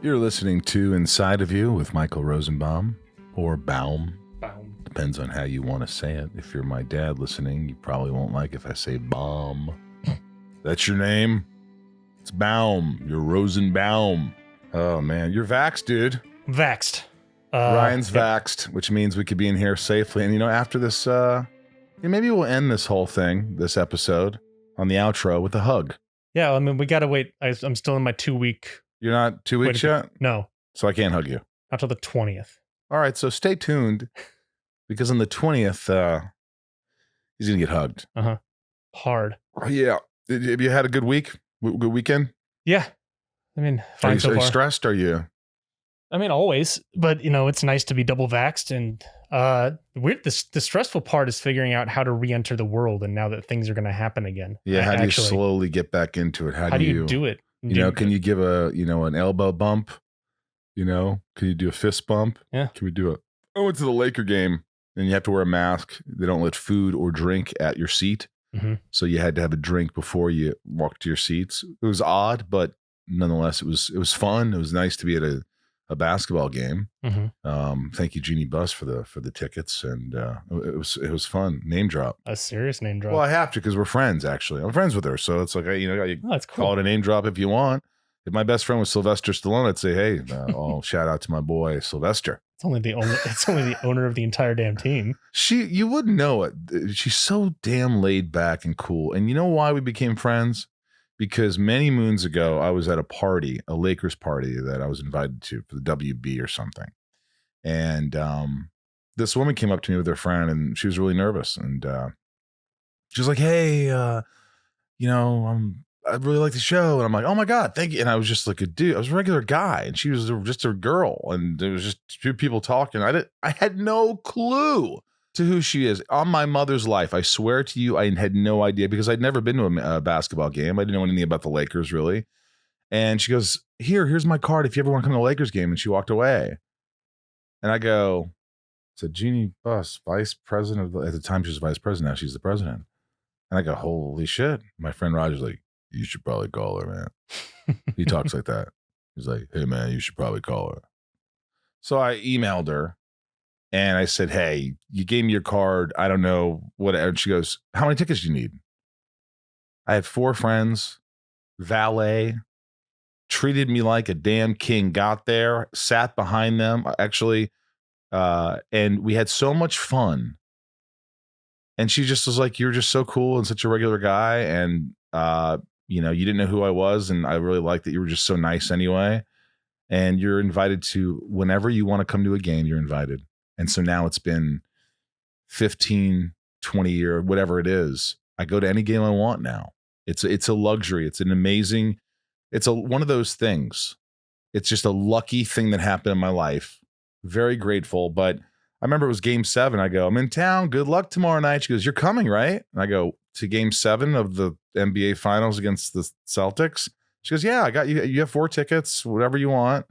You're listening to Inside of You with Michael Rosenbaum, or Baum. Baum. Depends on how you want to say it. If you're my dad listening, you probably won't like if I say Baum. That's your name? It's Baum. You're Rosenbaum. Oh, man. You're vaxxed, dude. Vaxxed. Ryan's vaxxed, which means we could be in here safely. And, after this, maybe we'll end this whole thing, this episode, on the outro with a hug. Yeah, I mean, we got to wait. I'm still in my 2-week. You're not 2 weeks yet? No. So I can't hug you. Not till the 20th. All right, so stay tuned, because on the 20th, he's going to get hugged. Uh-huh. Hard. Yeah. Have you had a good week? Good weekend? Yeah. I mean, fine so far. Are you stressed? Are you? I mean, always. But, it's nice to be double vaxxed. And the stressful part is figuring out how to re-enter the world, and now that things are going to happen again. Yeah, how do you slowly get back into it? How do you do it? Can you give an elbow bump? Can you do a fist bump? Yeah. Can we do it? I went to the Laker game, and you have to wear a mask. They don't let food or drink at your seat. Mm-hmm. So you had to have a drink before you walked to your seats. It was odd, but nonetheless, it was fun. It was nice to be at a basketball game. Mm-hmm. Thank you, Jeannie Buss, for the tickets, and it was fun. Name drop. A serious name drop. Well, I have to, because we're friends. Actually, I'm friends with her, so it's like that's cool. Call it a name drop if you want. If my best friend was Sylvester Stallone, I'd say, hey, shout out to my boy Sylvester. It's only the owner of the entire damn team. You wouldn't know it. She's so damn laid back and cool. And you know why we became friends? Because many moons ago, I was at a Lakers party that I was invited to for the WB or something. And this woman came up to me with her friend, and she was really nervous. And she was like, hey, I really like the show. And I'm like, oh my God, thank you. And I was just like a dude. I was a regular guy, and she was just a girl. And there was just two people talking. I had no clue to who she is. On my mother's life, I swear to you, I had no idea, because I'd never been to a basketball game. I didn't know anything about the Lakers, really. And she goes, here's my card if you ever want to come to a Lakers game. And she walked away. And I go, it's a Jeannie Buss, vice president at the time she was vice president. Now she's the president. And I go, holy shit. My friend Roger's like, you should probably call her, man. He talks like that. He's like, hey, man, you should probably call her. So I emailed her, and I said, hey, you gave me your card. I don't know what. And she goes, how many tickets do you need? I had 4 friends, valet, treated me like a damn king, got there, sat behind them, actually, and we had so much fun. And she just was like, you're just so cool and such a regular guy. And, you didn't know who I was, and I really liked that you were just so nice anyway. And you're invited to, whenever you want to come to a game, you're invited. And so now it's been 15, 20 years, whatever it is. I go to any game I want now. It's a luxury. It's an amazing, one of those things. It's just a lucky thing that happened in my life. Very grateful. But I remember it was game 7. I go, I'm in town. Good luck tomorrow night. She goes, you're coming, right? And I go, to game 7 of the NBA finals against the Celtics. She goes, yeah, I got you. You have 4 tickets, whatever you want.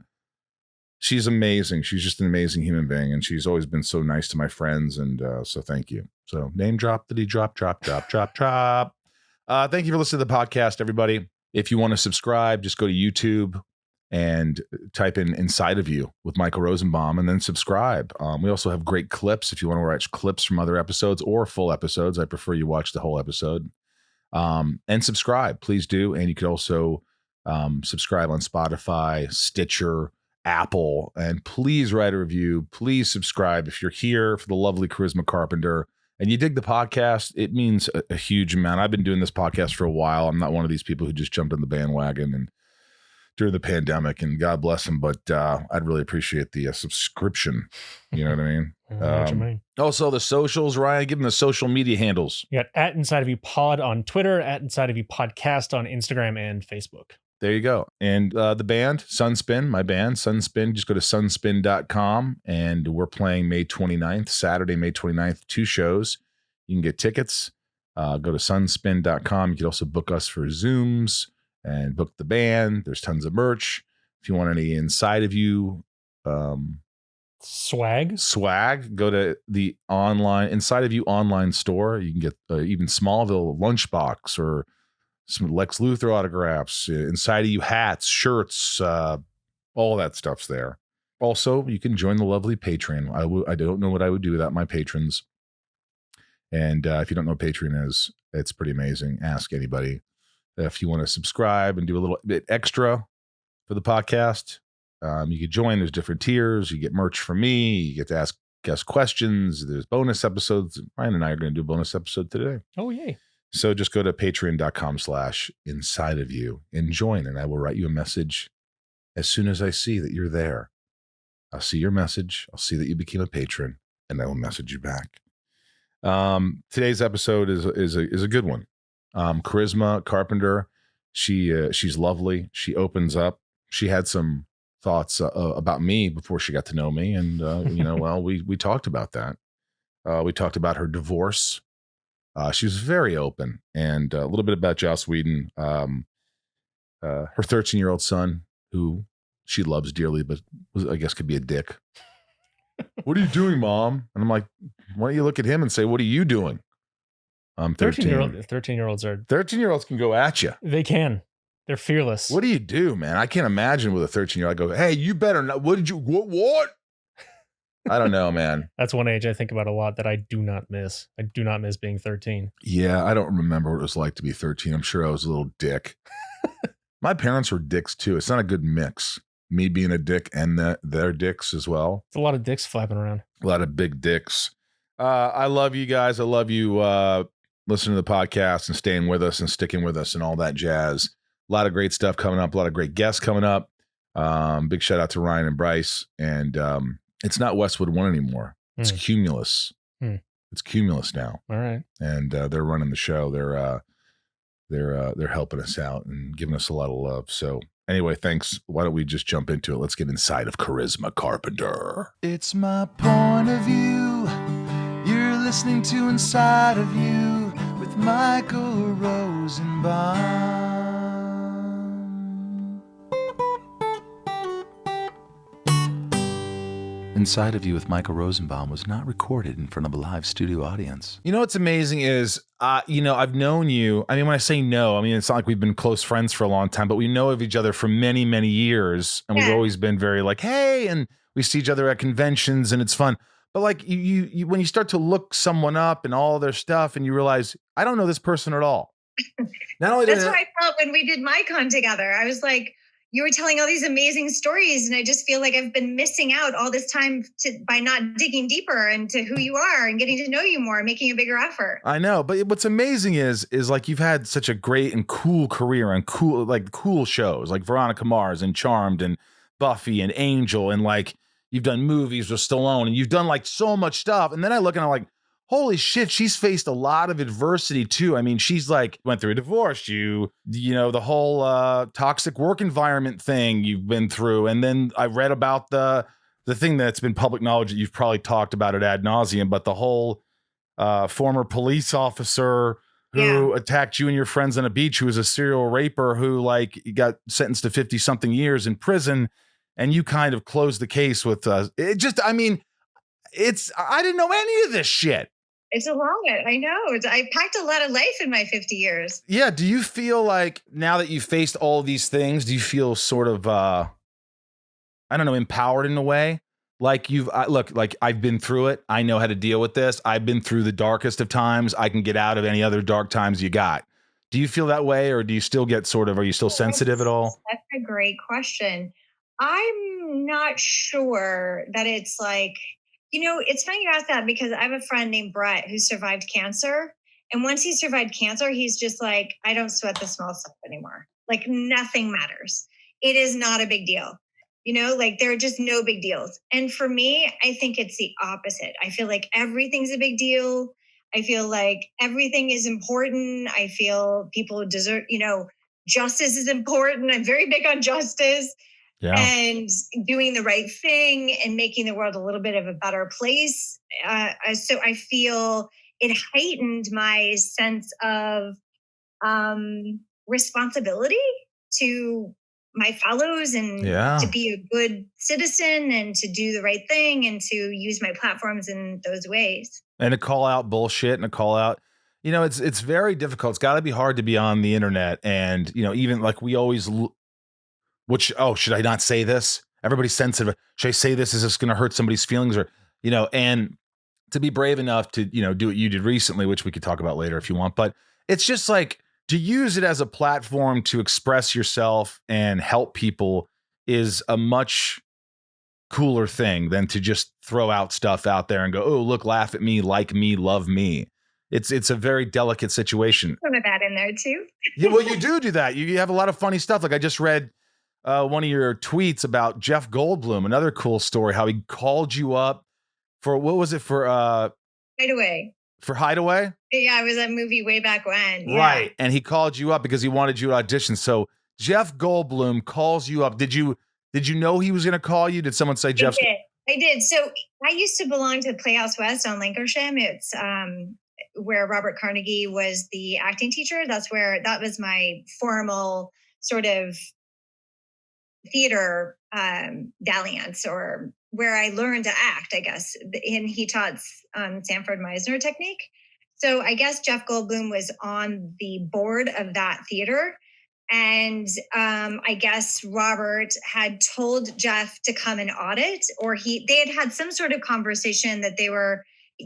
She's amazing. She's just an amazing human being. And she's always been so nice to my friends. And so thank you. So name drop, Thank you for listening to the podcast, everybody. If you want to subscribe, just go to YouTube and type in Inside of You with Michael Rosenbaum, and then subscribe. We also have great clips if you want to watch clips from other episodes or full episodes. I prefer you watch the whole episode. And subscribe, please do. And you could also subscribe on Spotify, Stitcher, Apple, and please write a review. Please subscribe if you're here for the lovely Charisma Carpenter and you dig the podcast. It means a huge amount. I've been doing this podcast for a while. I'm not one of these people who just jumped on the bandwagon and during the pandemic, and God bless him, but I'd really appreciate the subscription. You know what I mean? Also, the socials, Ryan, give them the social media handles. You got at Inside of You Pod on Twitter, at Inside of You Podcast on Instagram and Facebook. There you go. And the band, Sunspin, my band, Sunspin, just go to sunspin.com, and we're playing May 29th, Saturday, May 29th, 2 shows. You can get tickets. Go to sunspin.com. You can also book us for Zooms and book the band. There's tons of merch. If you want any Inside of You swag, go to the Inside of You online store. You can get even Smallville lunchbox or some Lex Luthor autographs, Inside of You hats, shirts, all All that stuff's there. Also, you can join the lovely Patreon. I don't know what I would do without my patrons. And if you don't know what Patreon is, it's pretty amazing. Ask anybody. If you want to subscribe and do a little bit extra for the podcast, you can join. There's different tiers. You get merch from me. You get to ask guest questions. There's bonus episodes. Ryan and I are going to do a bonus episode today. Oh, yay. So just go to patreon.com/inside of you and join, and I will write you a message as soon as I see that you're there. I'll see your message. I'll see that you became a patron, and I will message you back. Today's episode is a good one. Charisma Carpenter. She's lovely. She opens up. She had some thoughts about me before she got to know me, and we talked about that. We talked about her divorce. She was very open, and a little bit about Joss Whedon. Her 13-year-old son, who she loves dearly, but I guess could be a dick. What are you doing, Mom? And I'm like, why don't you look at him and say, what are you doing? I'm 13. 13-year-olds can go at you. They can. They're fearless. What do you do, man? I can't imagine with a 13-year-old go, hey, you better not. What? I don't know, man. That's one age I think about a lot that I do not miss. I do not miss being 13. Yeah, I don't remember what it was like to be 13. I'm sure I was a little dick. My parents were dicks too. It's not a good mix. Me being a dick and their dicks as well. It's a lot of dicks flapping around. A lot of big dicks. I love you guys. I love you listening to the podcast and staying with us and sticking with us and all that jazz. A lot of great stuff coming up. A lot of great guests coming up. Big shout out to Ryan and Bryce. And it's not Westwood One anymore. It's Cumulus. It's Cumulus now. All right. And they're running the show. They're helping us out and giving us a lot of love. So anyway, thanks. Why don't we just jump into it? Let's get inside of Charisma Carpenter. It's my point of view. You're listening to Inside of You with Michael Rosenbaum. Inside of You with Michael Rosenbaum was not recorded in front of a live studio audience. You know what's amazing is, I've known you. I mean, when I say no, I mean, it's not like we've been close friends for a long time, but we know of each other for many, many years. And we've always been very like, hey, and we see each other at conventions and it's fun. But like you when you start to look someone up and all their stuff and you realize, I don't know this person at all. Not only that's how I felt when we did MyCon together. I was like, you were telling all these amazing stories, and I just feel like I've been missing out all this time by not digging deeper into who you are and getting to know you more, making a bigger effort. I know, but what's amazing is like you've had such a great and cool career on cool shows like Veronica Mars and Charmed and Buffy and Angel, and like you've done movies with Stallone and you've done like so much stuff. And then I look and I'm like, holy shit, she's faced a lot of adversity too. I mean, she's like went through a divorce, you know, the whole toxic work environment thing you've been through. And then I read about the thing that's been public knowledge that you've probably talked about it ad nauseum, but the whole former police officer who attacked you and your friends on a beach, who was a serial raper, who like got sentenced to 50 something years in prison. And you kind of closed the case with I didn't know any of this shit. It's a lot. I know. I packed a lot of life in my 50 years. Yeah. Do you feel like now that you've faced all these things, do you feel sort of, empowered in a way? Like I've been through it. I know how to deal with this. I've been through the darkest of times. I can get out of any other dark times you got. Do you feel that way, or do you still get are you still sensitive at all? That's a great question. I'm not sure that it's like, it's funny you ask that, because I have a friend named Brett who survived cancer. And once he survived cancer, he's just like, I don't sweat the small stuff anymore. Like nothing matters. It is not a big deal. Like there are just no big deals. And for me, I think it's the opposite. I feel like everything's a big deal. I feel like everything is important. I feel people deserve, justice is important. I'm very big on justice. Yeah. And doing the right thing and making the world a little bit of a better place. So I feel it heightened my sense of responsibility to my fellows and to be a good citizen and to do the right thing and to use my platforms in those ways. And to call out bullshit and to call out, it's very difficult. It's got to be hard to be on the internet. And, even like we always... should I not say this? Everybody's sensitive. Should I say this? Is this going to hurt somebody's feelings? Or, and to be brave enough to, do what you did recently, which we could talk about later if you want. But it's just like to use it as a platform to express yourself and help people is a much cooler thing than to just throw out stuff out there and go, oh, look, laugh at me, like me, love me. It's a very delicate situation. Some of that in there too. Yeah, well, you do that. You have a lot of funny stuff. Like I just read one of your tweets about Jeff Goldblum, another cool story, how he called you up for, what was it for? Hideaway. For Hideaway? Yeah, it was a movie way back when. Yeah. Right. And he called you up because he wanted you to audition. So Jeff Goldblum calls you up. Did you know he was going to call you? Did someone say Jeff? I did. So I used to belong to Playhouse West on Lancashire. It's where Robert Carnegie was the acting teacher. That was my formal sort of theater dalliance, or where I learned to act, I guess. And he taught Sanford Meisner technique. So I guess Jeff Goldblum was on the board of that theater. And I guess Robert had told Jeff to come and audit, or they had some sort of conversation that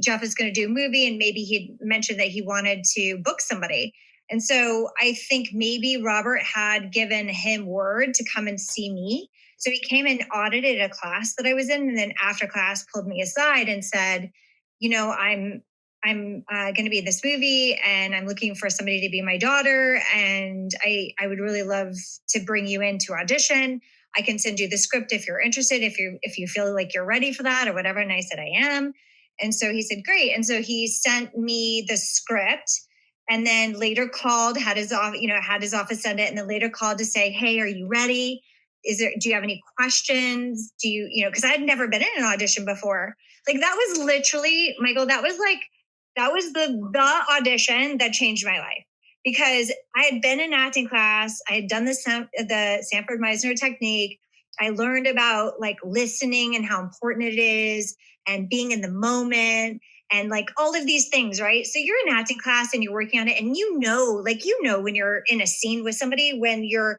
Jeff is going to do a movie, and maybe he'd mentioned that he wanted to book somebody. And so I think maybe Robert had given him word to come and see me. So he came and audited a class that I was in, and then after class pulled me aside and said, I'm going to be in this movie, and I'm looking for somebody to be my daughter. And I would really love to bring you in to audition. I can send you the script if you're interested, if you feel like you're ready for that or whatever. And I said, I am. And so he said, great. And so he sent me the script, and then later called, had his office send it, and then later called to say, hey, are you ready? Do you have any questions? Because I had never been in an audition before. Like that was literally, Michael, that was the audition that changed my life, because I had been in acting class. I had done the Sanford Meisner technique. I learned about like listening and how important it is, and being in the moment, and like all of these things, right? So you're in acting class and you're working on it, and when you're in a scene with somebody, when you're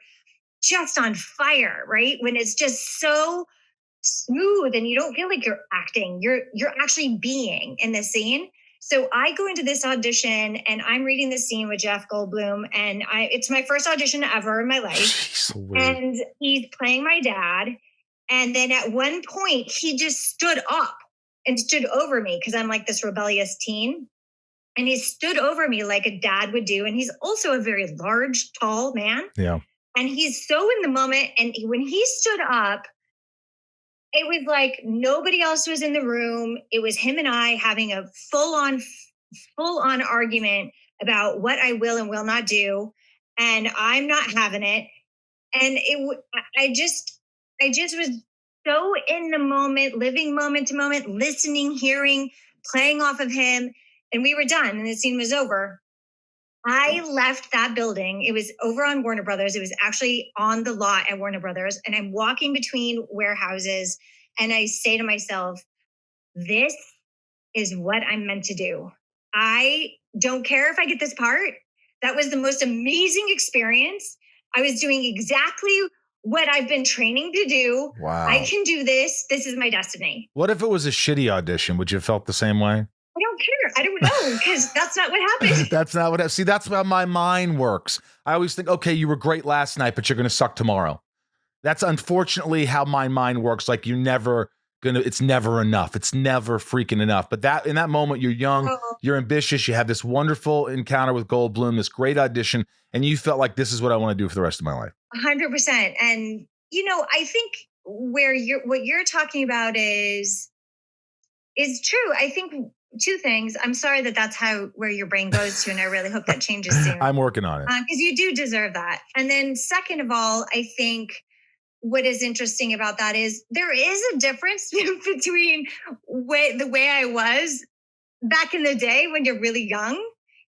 just on fire, right? When it's just so smooth and you don't feel like you're acting, you're actually being in the scene. So I go into this audition and I'm reading the scene with Jeff Goldblum, and it's my first audition ever in my life. And he's playing my dad. And then at one point he just stood up and stood over me, because I'm like this rebellious teen. And he stood over me like a dad would do. And he's also a very large, tall man. Yeah. And he's so in the moment. And when he stood up, it was like nobody else was in the room. It was him and I having a full on argument about what I will and will not do. And I'm not having it. And I just was so in the moment, living moment to moment, listening, hearing, playing off of him. And we were done, and the scene was over. I left that building. It was over on Warner Brothers. It was actually on the lot at Warner Brothers. And I'm walking between warehouses, and I say to myself, this is what I'm meant to do. I don't care if I get this part. That was the most amazing experience. I was doing exactly what I've been training to do. Wow. I can do this. This is my destiny. What if it was a shitty audition? Would you have felt the same way? I don't care. I don't know, because that's not what happened. That's not what. See, that's how my mind works. I always think, okay, you were great last night, but you're going to suck tomorrow. That's unfortunately how my mind works. Like it's never enough. It's never freaking enough. But that in that moment, you're young, you're ambitious, you have this wonderful encounter with Goldblum, this great audition, and you felt like this is what I want to do for the rest of my life. 100%. And I think what you're talking about is true. I think two things. I'm sorry that's where your brain goes to, and I really hope that changes soon. I'm working on it. Because you do deserve that. And then second of all, I think what is interesting about that is there is a difference between the way I was back in the day when you're really young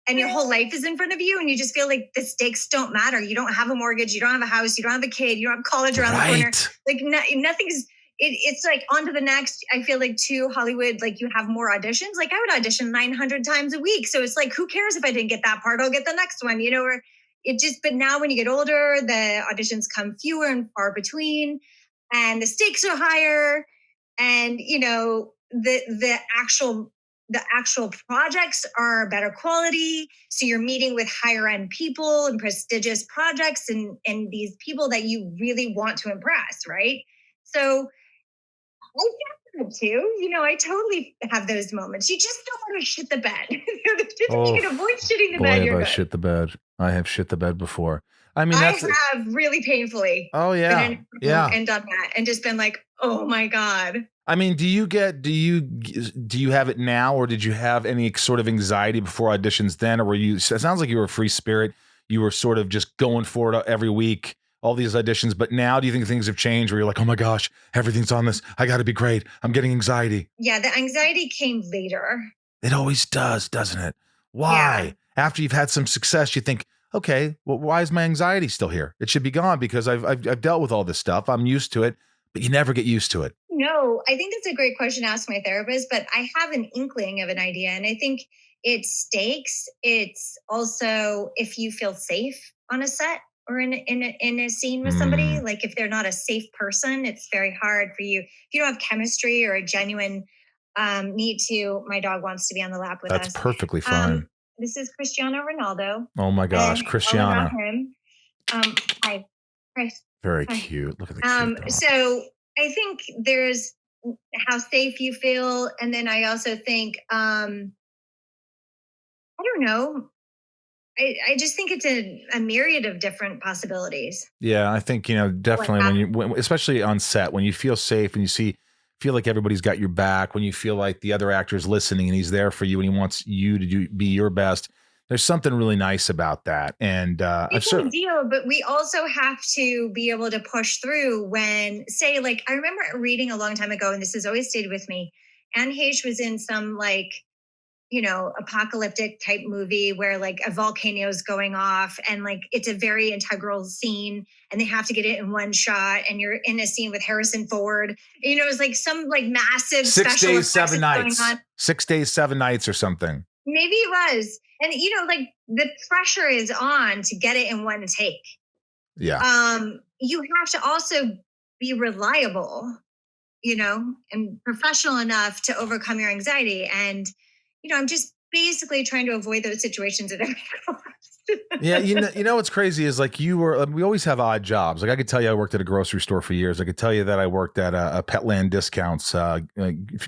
and your whole life is in front of you, and you just feel like the stakes don't matter. You don't have a mortgage, you don't have a house, you don't have a kid, you don't have college around the corner. Like nothing's. It's like on to the next. I feel like too, Hollywood, like you have more auditions. Like I would audition 900 times a week. So it's like, who cares if I didn't get that part? I'll get the next one, or but now when you get older, the auditions come fewer and far between. and the stakes are higher, and the actual projects are better quality, so you're meeting with higher end people and prestigious projects and these people that you really want to impress, right? So I get that too. I totally have those moments. You just don't want to shit the bed. If you can avoid shitting the bed, you're good. Shit the bed. I have shit the bed before. I mean, I have really painfully. Oh yeah, and done that, and just been like, oh my god. I mean, do you have it now, or did you have any sort of anxiety before auditions then, or were you? It sounds like you were a free spirit. You were sort of just going for it every week, all these auditions. But now, do you think things have changed, where you're like, oh my gosh, everything's on this. I got to be great. I'm getting anxiety. Yeah, the anxiety came later. It always does, doesn't it? Why? Yeah. After you've had some success, you think, okay, well, why is my anxiety still here? It should be gone because I've dealt with all this stuff. I'm used to it, but you never get used to it. No, I think that's a great question to ask my therapist, but I have an inkling of an idea. And I think it's stakes. It's also if you feel safe on a set or in a scene with somebody, like if they're not a safe person, it's very hard for you. If you don't have chemistry or a genuine need to, my dog wants to be on the lap with us. That's perfectly fine. This is Cristiano Ronaldo. Oh my gosh, Cristiano. Hi, Chris. Very cute. Look at the cute dog. So I think there's how safe you feel. And then I also think, I don't know. I just think it's a myriad of different possibilities. Yeah, I think, definitely when especially on set, when you feel safe and you feel like everybody's got your back, when you feel like the other actor's listening and he's there for you and he wants you to be your best. There's something really nice about that. And it's a deal, but we also have to be able to push through when, say, like, I remember reading a long time ago, and this has always stayed with me. Anne Heche was in some apocalyptic type movie where like a volcano is going off and like it's a very integral scene and they have to get it in one shot and you're in a scene with Harrison Ford. It's like some like massive 6 days, 7 nights. 6 days, 7 nights or something. Maybe it was. And, like the pressure is on to get it in one take. Yeah. You have to also be reliable, and professional enough to overcome your anxiety. And, I'm just basically trying to avoid those situations at every cost. Yeah. You know, what's crazy is like we always have odd jobs. Like I could tell you I worked at a grocery store for years. I could tell you that I worked at a Petland Discounts,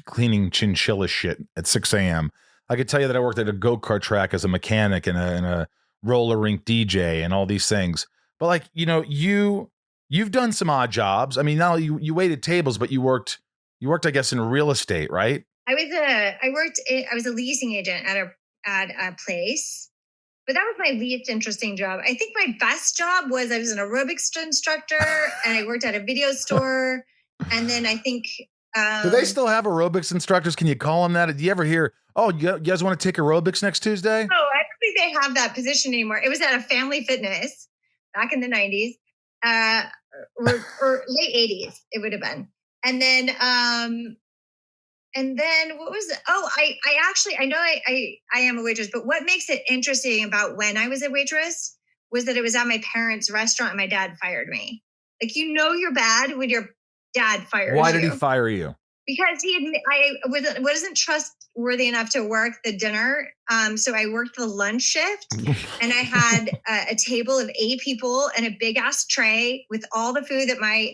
cleaning chinchilla shit at 6 a.m. I could tell you that I worked at a go-kart track as a mechanic and a roller rink DJ and all these things. But like, you've done some odd jobs. I mean, now you waited tables, but you worked, I guess, in real estate, right? I was a leasing agent at a place, but that was my least interesting job. I think my best job was I was an aerobics instructor and I worked at a video store. And then I think, do they still have aerobics instructors? Can you call them that? Do you ever hear, oh, you guys want to take aerobics next Tuesday? No, I don't think they have that position anymore. It was at a Family Fitness back in the 90s, or late 80s, it would have been. And then what was it? Oh, I know I am a waitress, but what makes it interesting about when I was a waitress was that it was at my parents' restaurant and my dad fired me. Like, you're bad when your dad fires you. Why did he fire you? Because I wasn't trustworthy enough to work the dinner. So I worked the lunch shift and I had a table of 8 people and a big ass tray with all the food that my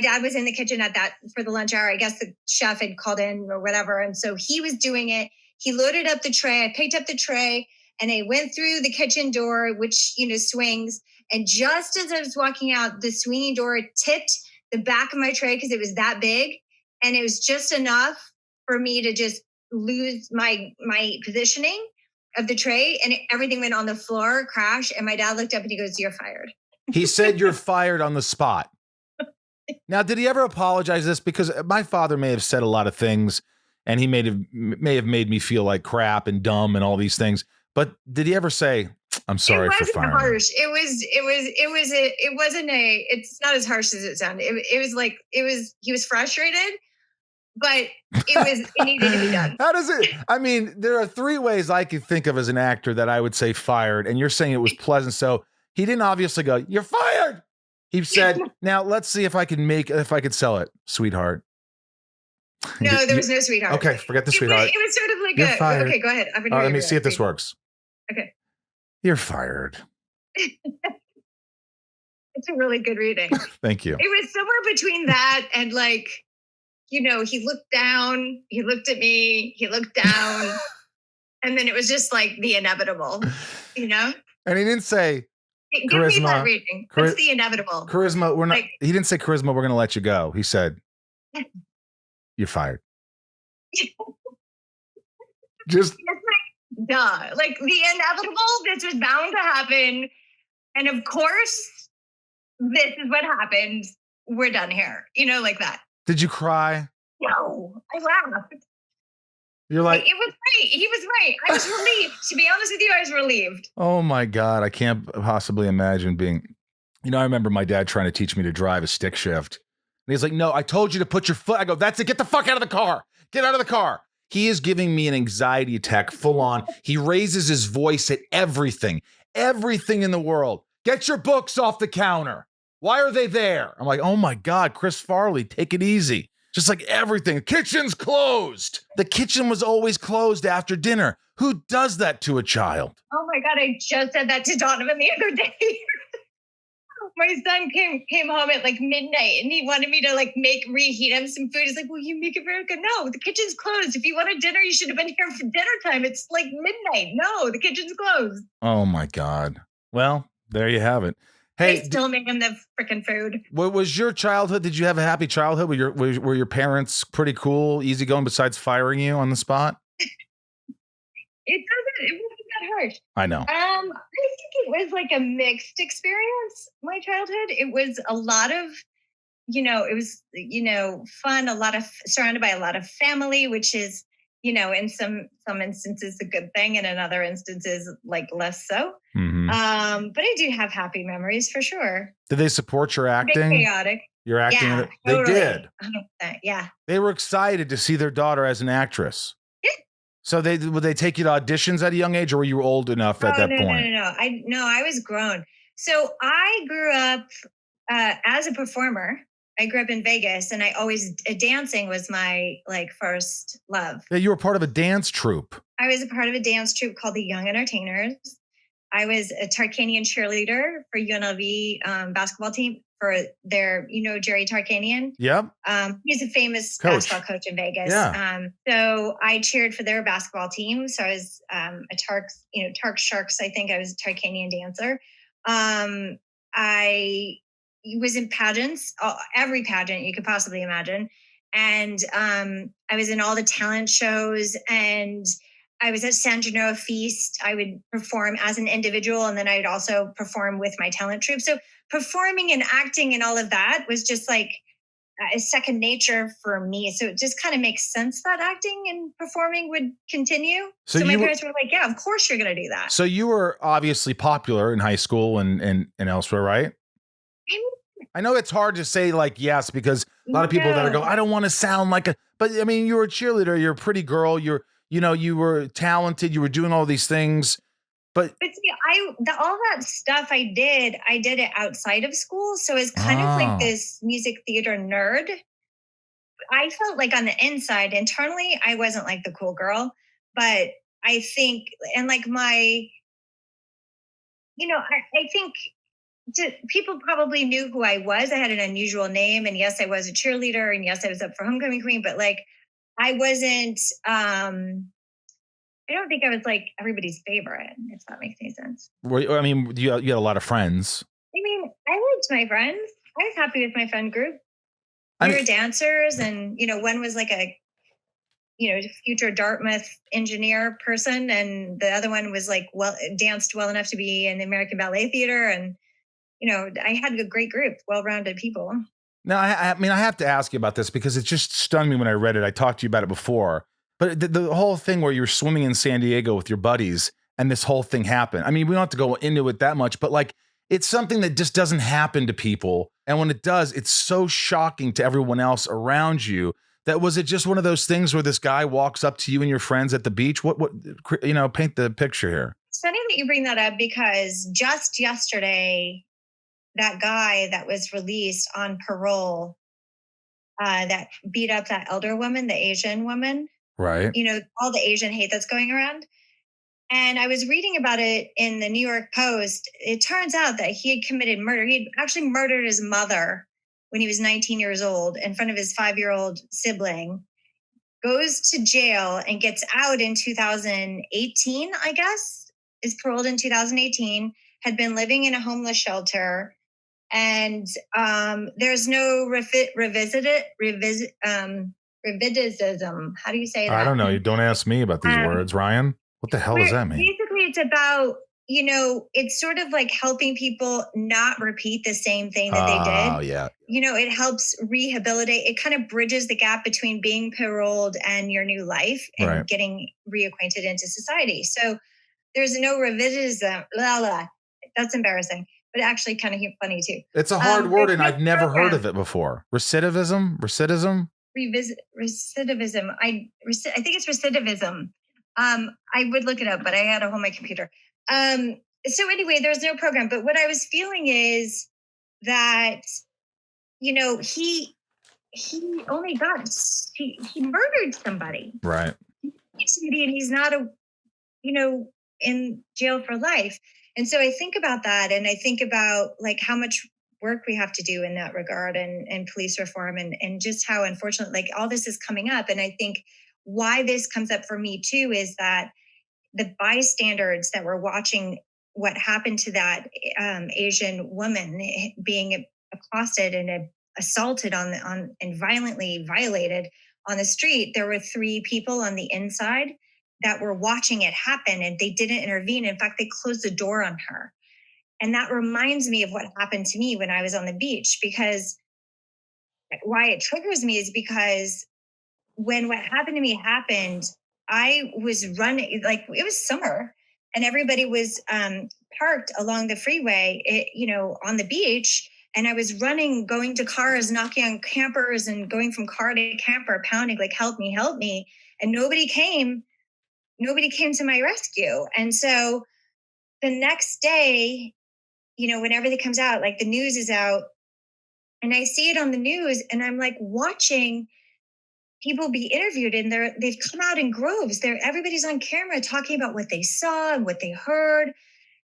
dad was in the kitchen for the lunch hour. I guess the chef had called in or whatever. And so he was doing it. He loaded up the tray. I picked up the tray and I went through the kitchen door, which, swings. And just as I was walking out, the swinging door tipped the back of my tray because it was that big. And it was just enough for me to just lose my positioning of the tray. And everything went on the floor, crash. And my dad looked up and he goes, "You're fired." He said you're fired on the spot. Now, did he ever apologize this? Because my father may have said a lot of things and he may have made me feel like crap and dumb and all these things. But did he ever say, "I'm sorry for firing"? It wasn't harsh. It's not as harsh as it sounded. He was frustrated, but it needed to be done. How does it? I mean, there are 3 ways I could think of as an actor that I would say fired, and you're saying it was pleasant. So he didn't obviously go, "You're fired." He said, now let's see if I could sell it, sweetheart. No, there was no sweetheart. Okay, forget the sweetheart. It was sort of like You're fired. Okay, go ahead. Let me see if this works. Okay. You're fired. It's a really good reading. Thank you. It was somewhere between that and like, he looked down, he looked at me, he looked down, and then it was just like the inevitable, And he didn't say give me that reading. What's the inevitable? Charisma, we're not. He didn't say charisma, we're going to let you go. He said, you're fired. Just it's like, duh. Like the inevitable, this was bound to happen. And of course, this is what happened. We're done here. Like that. Did you cry? No, I laughed. You're like, it was right. He was right. I was relieved. To be honest with you, I was relieved. Oh my God. I can't possibly imagine being, I remember my dad trying to teach me to drive a stick shift. And he's like, no, I told you to put your foot. I go, that's it. Get the fuck out of the car. Get out of the car. He is giving me an anxiety attack full on. He raises his voice at everything in the world. Get your books off the counter. Why are they there? I'm like, oh my God, Chris Farley, take it easy. Just like everything. Kitchen's closed. The kitchen was always closed after dinner. Who does that to a child? Oh my God, I just said that to Donovan the other day. My son came home at like midnight and he wanted me to like reheat him some food. He's like, well, you make it very good. No, the kitchen's closed. If you wanted dinner, you should have been here for dinner time. It's like midnight. No, the kitchen's closed. Oh my God. Well, there you have it. Hey, I still make him the freaking food. What was your childhood? Did you have a happy childhood? Were your parents pretty cool, easygoing besides firing you on the spot? It wasn't that harsh. I know. I think it was like a mixed experience, my childhood. It was a lot of, it was, fun, surrounded by a lot of family, which is, in some instances a good thing, and in other instances, like less so. Mm-hmm. But I do have happy memories for sure. Did they support your acting? Bit chaotic. Your acting? Yeah, they totally. did. 100%, yeah. They were excited to see their daughter as an actress. Yeah. So would they take you to auditions at a young age, or were you old enough at that point? No. I was grown. So I grew up as a performer. I grew up in Vegas, and dancing was my first love. Yeah, you were part of a dance troupe. I was a part of a dance troupe called the Young Entertainers. I was a Tarkanian cheerleader for UNLV basketball team for their, Jerry Tarkanian. Yep. He's a famous basketball coach in Vegas. Yeah. So I cheered for their basketball team. So I was a Tark Sharks. I think I was a Tarkanian dancer. I was in pageants, every pageant you could possibly imagine. And I was in all the talent shows, and I was at San Gennaro Feast. I would perform as an individual, and then I'd also perform with my talent troupe. So performing and acting and all of that was just like a second nature for me. So it just kind of makes sense that acting and performing would continue. So my parents were like, yeah, of course you're going to do that. So you were obviously popular in high school and elsewhere, right? I know it's hard to say yes, because a lot of people that go, I don't want to sound like but I mean, you were a cheerleader, you're a pretty girl, you were talented, you were doing all these things, but see, all that stuff I did it outside of school. So it's kind of like this music theater nerd. I felt like on the inside, internally, I wasn't like the cool girl, but I think, and like my, I think people probably knew who I was. I had an unusual name, and yes, I was a cheerleader, and yes, I was up for homecoming queen, but I wasn't, I don't think I was everybody's favorite, if that makes any sense. I mean, you had a lot of friends. I mean, I liked my friends. I was happy with my friend group. We were dancers, and, one was a, future Dartmouth engineer person, and the other one was danced well enough to be in the American Ballet Theater, and I had a great group, well-rounded people. Now, I mean, I have to ask you about this because it just stunned me when I read it. I talked to you about it before, but the whole thing where you were swimming in San Diego with your buddies and this whole thing happened. I mean, we don't have to go into it that much, but it's something that just doesn't happen to people. And when it does, it's so shocking to everyone else around you. Was it just one of those things where this guy walks up to you and your friends at the beach? What paint the picture here. It's funny that you bring that up, because just yesterday, that guy that was released on parole that beat up that elder woman, the Asian woman. Right. You know, all the Asian hate that's going around. And I was reading about it in the New York Post. It turns out that he had committed murder. He had actually murdered his mother when he was 19 years old in front of his 5-year-old sibling, goes to jail and gets out in 2018, I guess, is paroled in 2018, had been living in a homeless shelter. And there's no revisitism. How do you say that? I don't know. You don't ask me about these words, Ryan. What the hell does that mean? Basically, it's about, you know, it's sort of like helping people not repeat the same thing that they did. Oh, yeah. You know, it helps rehabilitate. It kind of bridges the gap between being paroled and your new life and getting reacquainted into society. So there's no revisionism. That's embarrassing, but actually kind of funny too. It's a hard word, and I've never heard of it before. Recidivism? Recidivism? Recidivism. I think it's recidivism. I would look it up, but I had to hold my computer. So anyway, there's no program. But what I was feeling is that, you know, he murdered somebody. Right. And he's not in jail for life. And so I think about that, and I think about like how much work we have to do in that regard, and police reform, and just how unfortunate, like all this is coming up. And I think why this comes up for me too is that the bystanders that were watching what happened to that Asian woman being accosted and assaulted and violently violated on the street, there were 3 people on the inside that were watching it happen, and they didn't intervene. In fact, they closed the door on her. And that reminds me of what happened to me when I was on the beach, because why it triggers me is because when what happened to me happened, I was running, like it was summer, and everybody was parked along the freeway, on the beach. And I was running, going to cars, knocking on campers and going from car to camper, pounding like, help me, help me. And nobody came to my rescue. And so the next day, when everything comes out, like the news is out, and I see it on the news, and I'm like watching people be interviewed, and they've come out in groves. Everybody's on camera talking about what they saw and what they heard.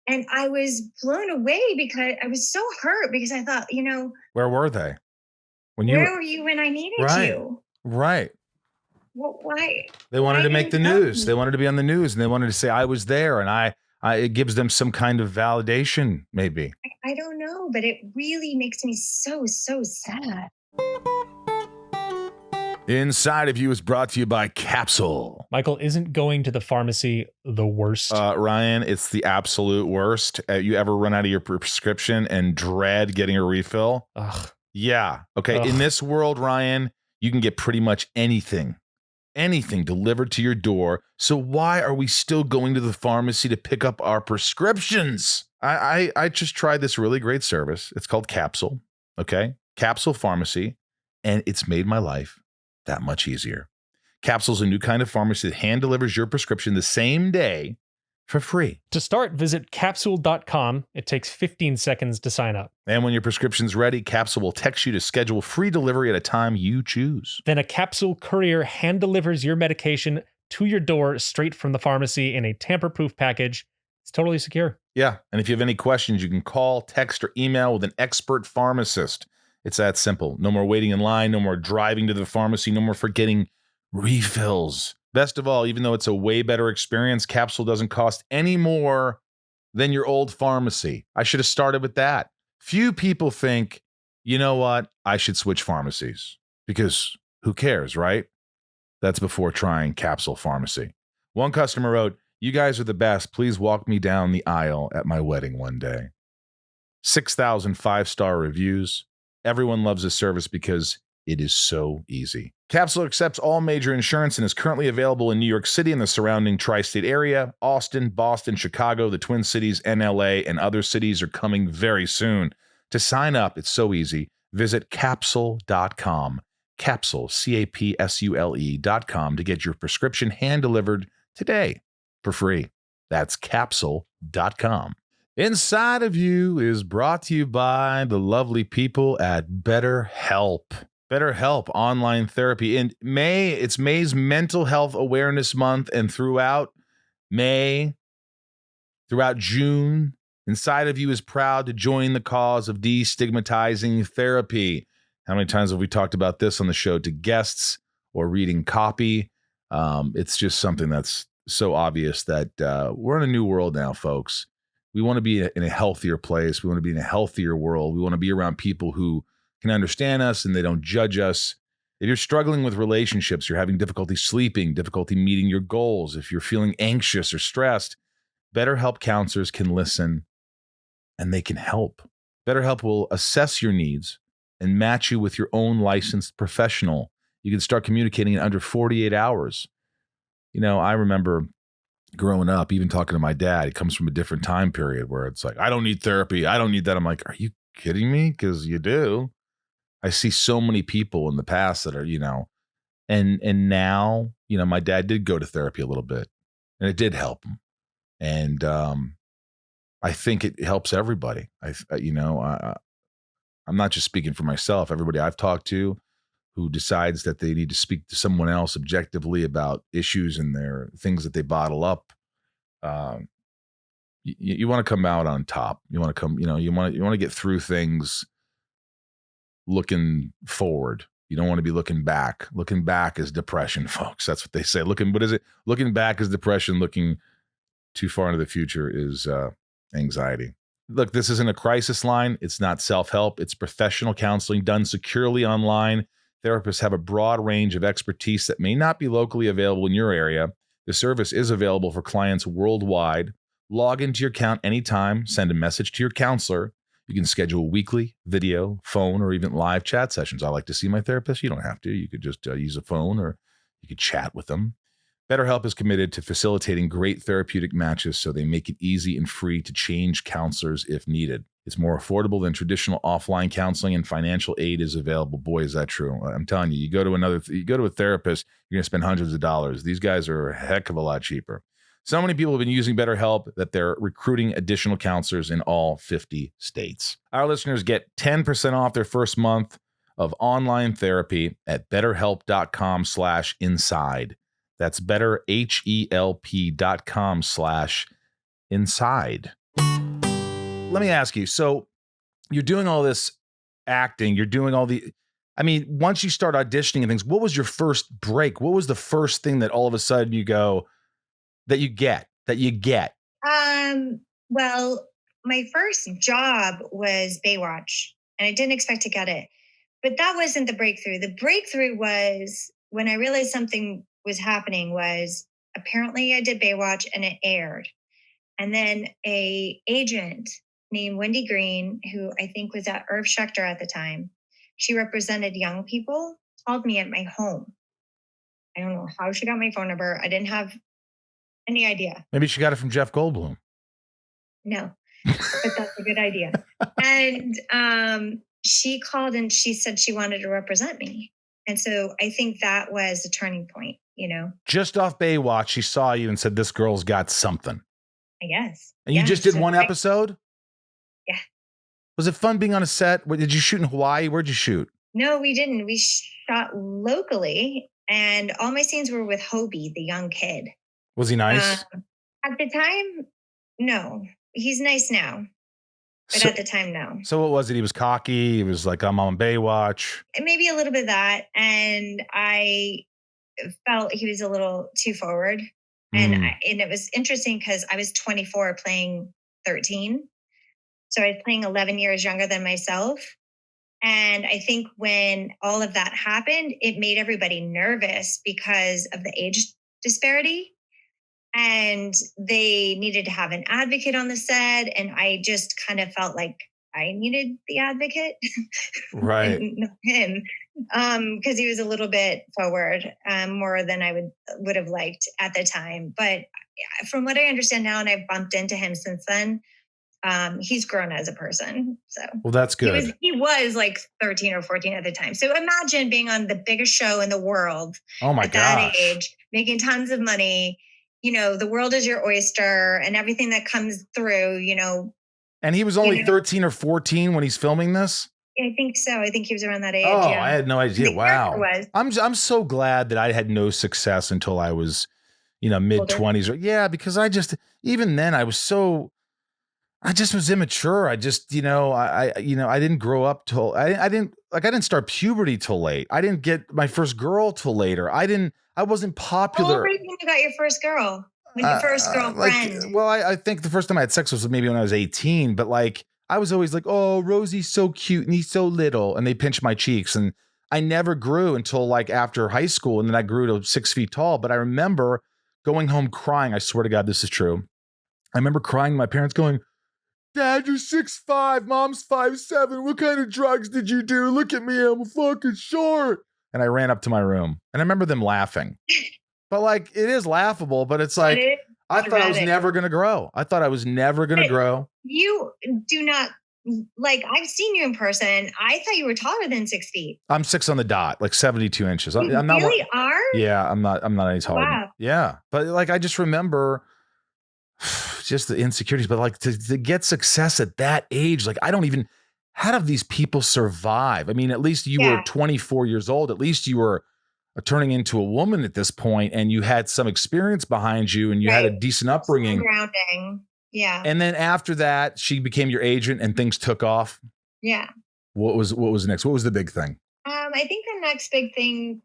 And I was blown away because I was so hurt, because I thought, where were they? Where were you when I needed you? Right. Well, why? They wanted to make the news. They wanted to be on the news, and they wanted to say I was there, and it gives them some kind of validation, maybe. I don't know, but it really makes me so, so sad. Inside of You is brought to you by Capsule. Michael, isn't going to the pharmacy the worst? Ryan, it's the absolute worst. You ever run out of your prescription and dread getting a refill? Ugh. Yeah. Okay. Ugh. In this world, Ryan, you can get pretty much anything delivered to your door. So why are we still going to the pharmacy to pick up our prescriptions? I just tried this really great service. It's called Capsule. Okay. Capsule Pharmacy. And it's made my life that much easier. Capsule's a new kind of pharmacy that hand delivers your prescription the same day for free. To start, visit capsule.com. It takes 15 seconds to sign up. And when your prescription's ready, Capsule will text you to schedule free delivery at a time you choose. Then a Capsule courier hand delivers your medication to your door straight from the pharmacy in a tamper-proof package. It's totally secure. Yeah, and if you have any questions, you can call, text, or email with an expert pharmacist. It's that simple. No more waiting in line, no more driving to the pharmacy, no more forgetting refills. Best of all, even though it's a way better experience, Capsule doesn't cost any more than your old pharmacy. I should have started with that. Few people think, you know what, I should switch pharmacies. Because who cares, right? That's before trying Capsule Pharmacy. One customer wrote, "You guys are the best. Please walk me down the aisle at my wedding one day." 6,000 5-star reviews. Everyone loves this service because it is so easy. Capsule accepts all major insurance and is currently available in New York City and the surrounding tri-state area. Austin, Boston, Chicago, the Twin Cities, and LA, and other cities are coming very soon. To sign up, it's so easy. Visit capsule.com. Capsule, CAPSULE.com to get your prescription hand-delivered today for free. That's capsule.com. Inside of You is brought to you by the lovely people at BetterHelp. BetterHelp online therapy. In May, it's May's Mental Health Awareness Month, and throughout May, throughout June, Inside of You is proud to join the cause of destigmatizing therapy. How many times have we talked about this on the show to guests or reading copy? It's just something that's so obvious that we're in a new world now, folks. We want to be in a healthier place. We want to be in a healthier world. We want to be around people who can understand us and they don't judge us. If you're struggling with relationships, you're having difficulty sleeping, difficulty meeting your goals, if you're feeling anxious or stressed, BetterHelp counselors can listen and they can help. BetterHelp will assess your needs and match you with your own licensed professional. You can start communicating in under 48 hours. You know, I remember growing up, even talking to my dad, he comes from a different time period where it's like, I don't need therapy. I don't need that. I'm like, are you kidding me? Because you do. I see so many people in the past that are, and now, my dad did go to therapy a little bit and it did help him. And I think it helps everybody. I'm not just speaking for myself. Everybody I've talked to who decides that they need to speak to someone else objectively about issues and their things that they bottle up. You want to come out on top. You want to come, you want to get through things looking forward. You don't want to be looking back. Looking back is depression, folks. That's what they say. What is it? Looking back is depression. Looking too far into the future is anxiety. Look, this isn't a crisis line. It's not self-help. It's professional counseling done securely online. Therapists have a broad range of expertise that may not be locally available in your area. The service is available for clients worldwide. Log into your account anytime. Send a message to your counselor. You can schedule weekly video, phone, or even live chat sessions. I like to see my therapist. You don't have to. You could just use a phone or you could chat with them. BetterHelp is committed to facilitating great therapeutic matches so they make it easy and free to change counselors if needed. It's more affordable than traditional offline counseling, and financial aid is available. Boy, is that true. I'm telling you, you go to a therapist, you're going to spend hundreds of dollars. These guys are a heck of a lot cheaper. So many people have been using BetterHelp that they're recruiting additional counselors in all 50 states. Our listeners get 10% off their first month of online therapy at betterhelp.com/inside. That's betterhelp.com/inside. Let me ask you, so you're doing all this acting, you're doing once you start auditioning and things, what was your first break? What was the first thing that all of a sudden you go, that you get? Well, my first job was Baywatch, and I didn't expect to get it. But that wasn't the breakthrough. The breakthrough was when I realized something was happening was apparently I did Baywatch and it aired. And then a agent named Wendy Green, who I think was at Irv Schechter at the time, she represented young people, called me at my home. I don't know how she got my phone number. I didn't have any idea. Maybe she got it from Jeff Goldblum. No, but that's a good idea. And she called and she said she wanted to represent me. And so I think that was a turning point, Just off Baywatch, she saw you and said, this girl's got something. I guess. And you just did one episode? Yeah. Was it fun being on a set? Did you shoot in Hawaii? Where'd you shoot? No, we didn't. We shot locally, and all my scenes were with Hobie, the young kid. Was he nice? At the time, no. He's nice now. But at the time, no. So what was it? He was cocky. He was like, I'm on Baywatch. Maybe a little bit of that. And I felt he was a little too forward. And it was interesting because I was 24 playing 13. So I was playing 11 years younger than myself. And I think when all of that happened, it made everybody nervous because of the age disparity. And they needed to have an advocate on the set. And I just kind of felt like I needed the advocate. Right. Not him. Because he was a little bit forward, more than I would have liked at the time. But from what I understand now, and I've bumped into him since then, he's grown as a person. So well, that's good. He was like 13 or 14 at the time. So imagine being on the biggest show in the world. Oh my at gosh. That age, making tons of money. The world is your oyster, and everything that comes through, And he was only 13 or 14 when he's filming this? I think so. I think he was around that age. Oh, yeah. I had no idea. The character Wow. was. I'm so glad that I had no success until I was, mid 20s. Yeah, because even then I just was immature. I just, I didn't grow up till I didn't start puberty till late. I didn't get my first girl till later. I wasn't popular. How old were you when you got your first girl? When your first girlfriend? I think the first time I had sex was maybe when I was 18, but like I was always like, oh, Rosie's so cute and he's so little. And they pinched my cheeks. And I never grew until like after high school. And then I grew to 6 feet tall. But I remember going home crying. I swear to God, this is true. I remember crying, my parents going, Dad, you're 6'5", Mom's 5'7". What kind of drugs did you do? Look at me, I'm fucking short. And I ran up to my room. And I remember them laughing. But like, it is laughable, but it's like, I thought I was never going to grow. I thought I was never going to grow. You do not, like, I've seen you in person. I thought you were taller than 6 feet. I'm 6 on the dot, like 72 inches. You I'm not really are? Yeah, I'm not any taller. Wow. Yeah. But like, I just remember just the insecurities, but like to get success at that age, like how do these people survive? I mean, at least you were 24 years old. At least you were turning into a woman at this point, and you had some experience behind you, and you had a decent upbringing. Some grounding. Yeah. And then after that, she became your agent and things took off. Yeah. What was next? What was the big thing? I think the next big thing,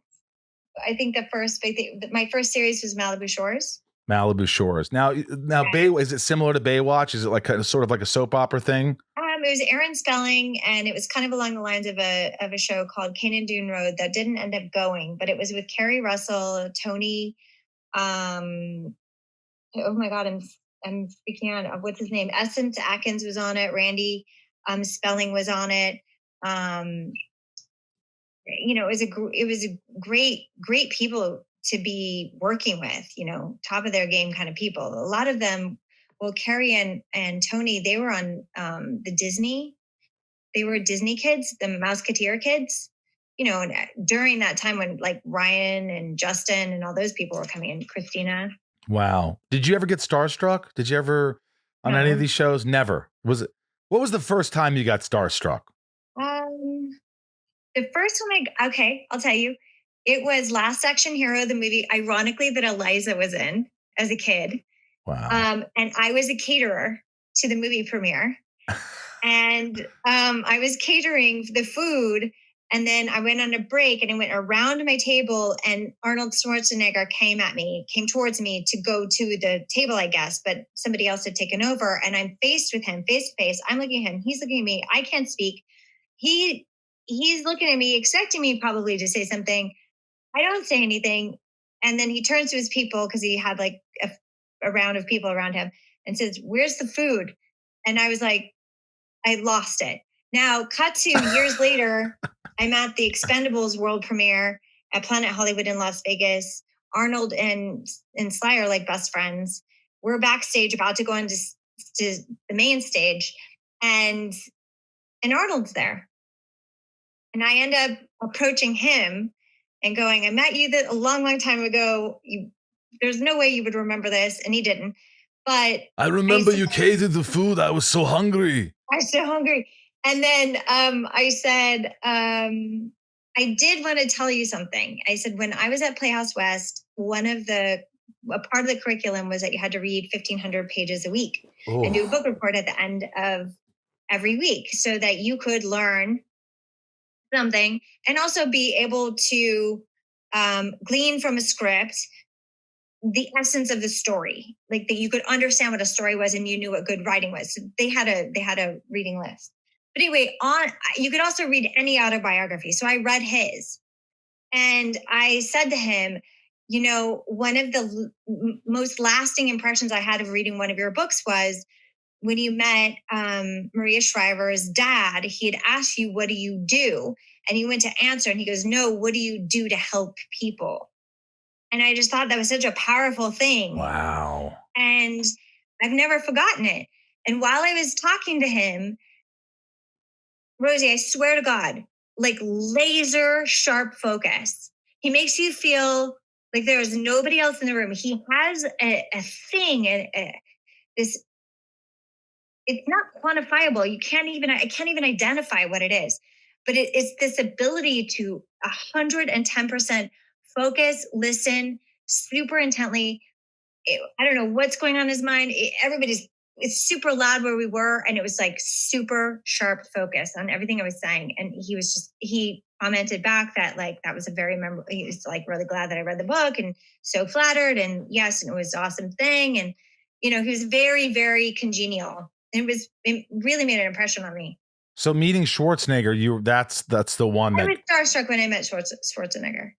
the first big thing, my first series was Malibu Shores. Malibu Shores. Now, is it similar to Baywatch? Is it like sort of like a soap opera thing? It was Aaron Spelling, and it was kind of along the lines of a show called Canaan Dune Road that didn't end up going, but it was with Kerry Russell, Tony. Oh my God, I'm speaking on what's his name? Essence Atkins was on it. Randy Spelling was on it. It was a great people to be working with, top of their game kind of people. A lot of them, well, Carrie and Tony, they were on the Disney. They were Disney kids, the Mouseketeer kids, and during that time when like Ryan and Justin and all those people were coming in, Christina. Wow. Did you ever get starstruck? Did you ever on any of these shows? Never. What was the first time you got starstruck? The first one I'll tell you. It was Last Action Hero, the movie, ironically, that Eliza was in as a kid. Wow. And I was a caterer to the movie premiere. And I was catering the food. And then I went on a break and I went around my table, and Arnold Schwarzenegger came towards me to go to the table, I guess, but somebody else had taken over. And I'm faced with him, face to face. I'm looking at him. He's looking at me. I can't speak. He's looking at me, expecting me probably to say something. I don't say anything. And then he turns to his people, because he had like a round of people around him, and says, "Where's the food?" And I was like, I lost it. Now, cut to years later, I'm at the Expendables world premiere at Planet Hollywood in Las Vegas. Arnold and Sly are like best friends. We're backstage about to go into to the main stage, and Arnold's there. And I end up approaching him and going, "I met you a long, long time ago. There's no way you would remember this." And he didn't. But I remember you catered the food. I was so hungry. I was so hungry. And then I said, I did want to tell you something. I said, when I was at Playhouse West, a part of the curriculum was that you had to read 1,500 pages a week and do a book report at the end of every week, so that you could learn something and also be able to glean from a script the essence of the story, like that you could understand what a story was and you knew what good writing was. So they had a reading list. But anyway, you could also read any autobiography. So I read his, and I said to him, one of the most lasting impressions I had of reading one of your books was when you met Maria Shriver's dad. He had asked you, "What do you do?" And you went to answer, and he goes, "No, what do you do to help people?" And I just thought that was such a powerful thing. Wow. And I've never forgotten it. And while I was talking to him, Rosie, I swear to God, like laser sharp focus. He makes you feel like there is nobody else in the room. He has a thing, this it's not quantifiable. I can't even identify what it is, but it's this ability to 110% focus, listen super intently. I don't know what's going on in his mind. It's super loud where we were, and it was like super sharp focus on everything I was saying. And he commented back that like that was a very memorable. He was like really glad that I read the book and so flattered, and yes, and it was an awesome thing. And he was very, very congenial. It really made an impression on me. So meeting Schwarzenegger, that's the one I that was starstruck when I met Schwarzenegger.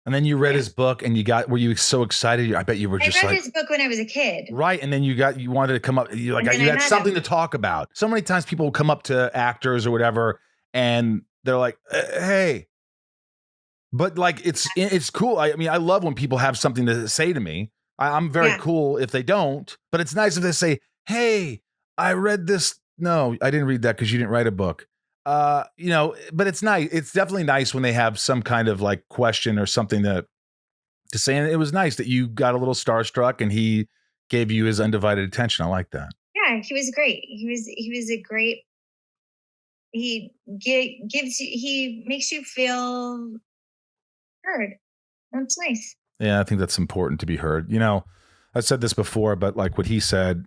and then you read his book and were you so excited? I bet you were just I read like his book when I was a kid. right. And then you wanted to come up, you had something to talk about. So many times people will come up to actors or whatever and they're like, hey. But like it's cool. I mean, I love when people have something to say to me. I'm very cool if they don't, but it's nice if they say, hey, I read this. No, I didn't read that because you didn't write a book. But it's nice. It's definitely nice when they have some kind of like question or something to say. And it was nice that you got a little starstruck and he gave you his undivided attention. I like that. Yeah, he was great. He was a great. He makes you feel heard. That's nice. Yeah, I think that's important to be heard. I've said this before, but like what he said,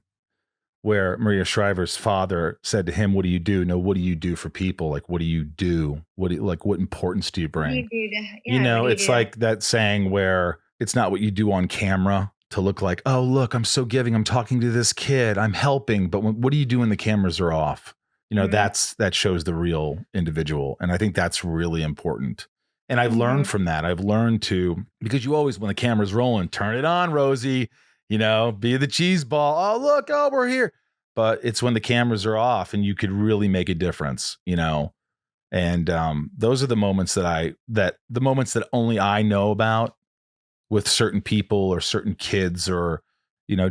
where Maria Shriver's father said to him, what do you do? No, what do you do for people? Like, what do you do? What importance do you bring? It's like that saying where it's not what you do on camera to look like, oh, look, I'm so giving. I'm talking to this kid. I'm helping. But what do you do when the cameras are off? That shows the real individual. And I think that's really important. And I've learned from that. I've learned to, because you always, when the camera's rolling, turn it on, Rosie, be the cheese ball. Oh, we're here. But it's when the cameras are off and you could really make a difference, And those are the moments the moments that only I know about with certain people or certain kids or,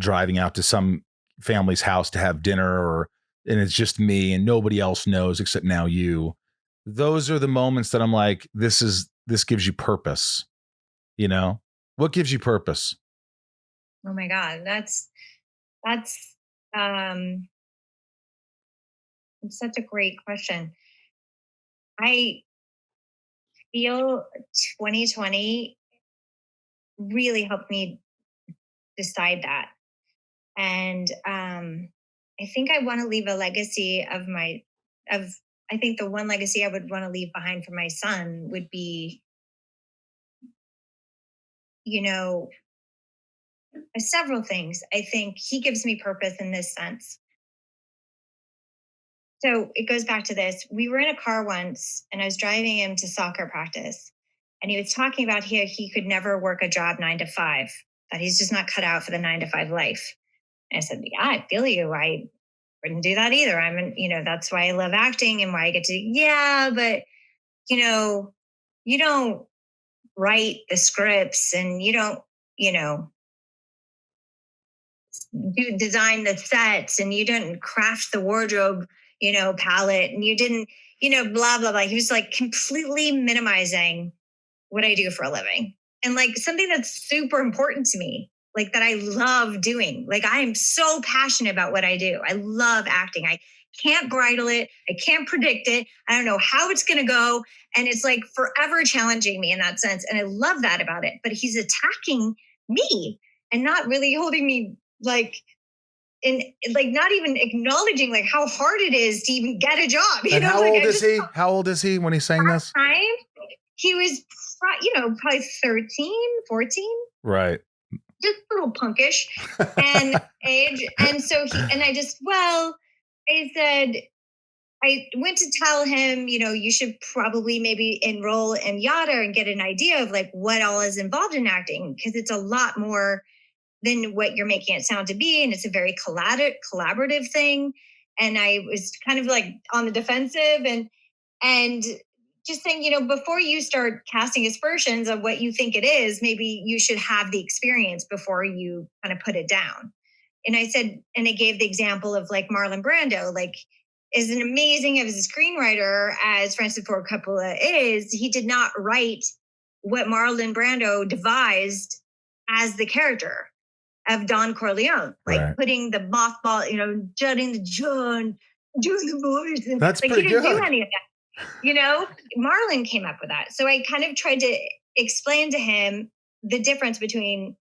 driving out to some family's house to have dinner and it's just me and nobody else knows except now you. Those are the moments that I'm like, this gives you purpose. What gives you purpose? Oh my God. That's such a great question. I feel 2020 really helped me decide that. And I think I want to leave a legacy I think the one legacy I would want to leave behind for my son would be, several things. I think he gives me purpose in this sense. So it goes back to this. We were in a car once and I was driving him to soccer practice. And he was talking about here he could never work a job 9 to 5, that he's just not cut out for the 9 to 5 life. And I said, yeah, I feel you. I wouldn't do that either. That's why I love acting and why I get to, but you don't write the scripts and you don't, design the sets and you didn't craft the wardrobe, palette and you didn't, blah, blah, blah. He was like completely minimizing what I do for a living and like something that's super important to me, like that I love doing. Like I am so passionate about what I do. I love acting. I can't bridle it. I can't predict it. I don't know how it's going to go. And it's like forever challenging me in that sense. And I love that about it. But he's attacking me and not really holding me like, and like not even acknowledging like how hard it is to even get a job. And how old is he? How old is he when he's saying this? He was, probably 13, 14. Right. Just a little punkish and age. And so I said, I went to tell him, you should probably maybe enroll in Yada and get an idea of like what all is involved in acting, because it's a lot more than what you're making it sound to be. And it's a very collaborative thing. And I was kind of like on the defensive and just saying, before you start casting aspersions of what you think it is, maybe you should have the experience before you kind of put it down. And I said, and I gave the example of like Marlon Brando, like as an amazing as a screenwriter as Francis Ford Coppola is, he did not write what Marlon Brando devised as the character. of Don Corleone, like putting the mothball, jutting the jaw and doing the voice. And, That's like pretty he didn't good. do any of that. Marlon came up with that. So I kind of tried to explain to him the difference between,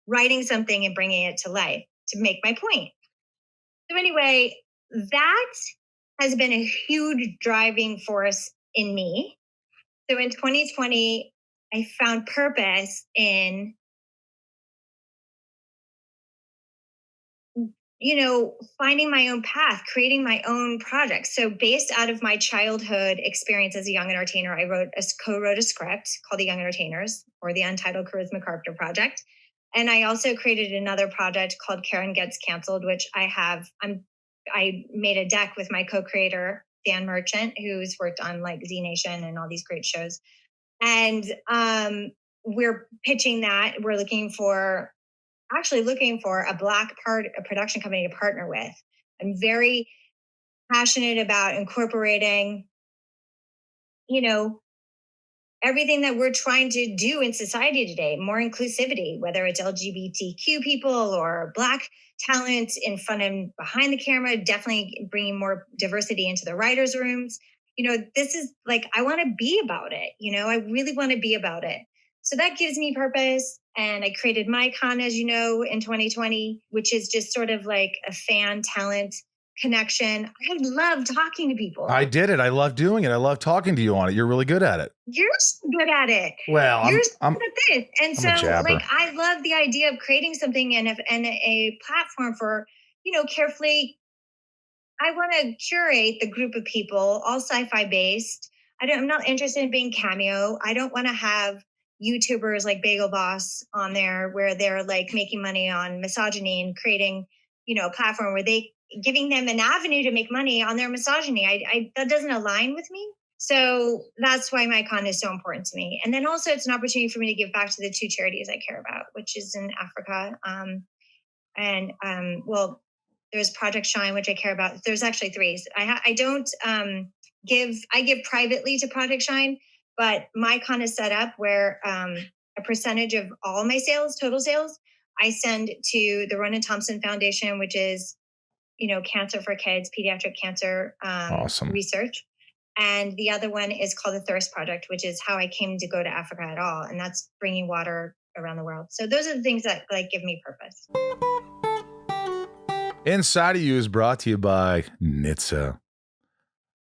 writing something and bringing it to life to make my point. So anyway, that has been a huge driving force in me. So in 2020, I found purpose in, finding my own path, creating my own projects. So based out of my childhood experience as a young entertainer, I co-wrote a script called The Young Entertainers, or the Untitled Charisma Carpenter Project. And I also created another project called Karen Gets Canceled, which I made a deck with my co-creator, Dan Merchant, who's worked on like Z Nation and all these great shows. And we're pitching that. We're looking for a a production company to partner with. I'm very passionate about incorporating, everything that we're trying to do in society today, more inclusivity, whether it's LGBTQ people or Black talent in front and behind the camera, definitely bringing more diversity into the writers' rooms. This is like, I want to be about it. I really want to be about it. So that gives me purpose. And I created MyCon, as you know, in 2020, which is just sort of like a fan talent connection. I love talking to people. I did it. I love doing it. I love talking to you on it. You're really good at it. You're so good at it. Well, you're so good at this. And I'm a so jabber. like, I love the idea of creating something and a platform for, carefully. I want to curate the group of people, all sci-fi based. I'm not interested in being cameo. I don't want to have YouTubers like Bagel Boss on there where they're like making money on misogyny and creating, a platform where they giving them an avenue to make money on their misogyny. I that doesn't align with me. So that's why MyCon is so important to me. And then also it's an opportunity for me to give back to the two charities I care about, which is in Africa. There's Project Shine, which I care about. There's actually three. I don't give privately to Project Shine, but MyCon is set up where a percentage of all my sales, total sales, I send to the Ronan Thompson Foundation, which is, cancer for kids, pediatric cancer awesome. research. And the other one is called the Thirst Project, which is how I came to go to Africa at all. And that's bringing water around the world. So those are the things that like give me purpose. Inside of You is brought to you by NHTSA.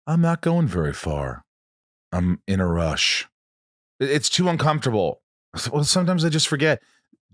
I'm not going very far. I'm in a rush. It's too uncomfortable. Well, sometimes I just forget.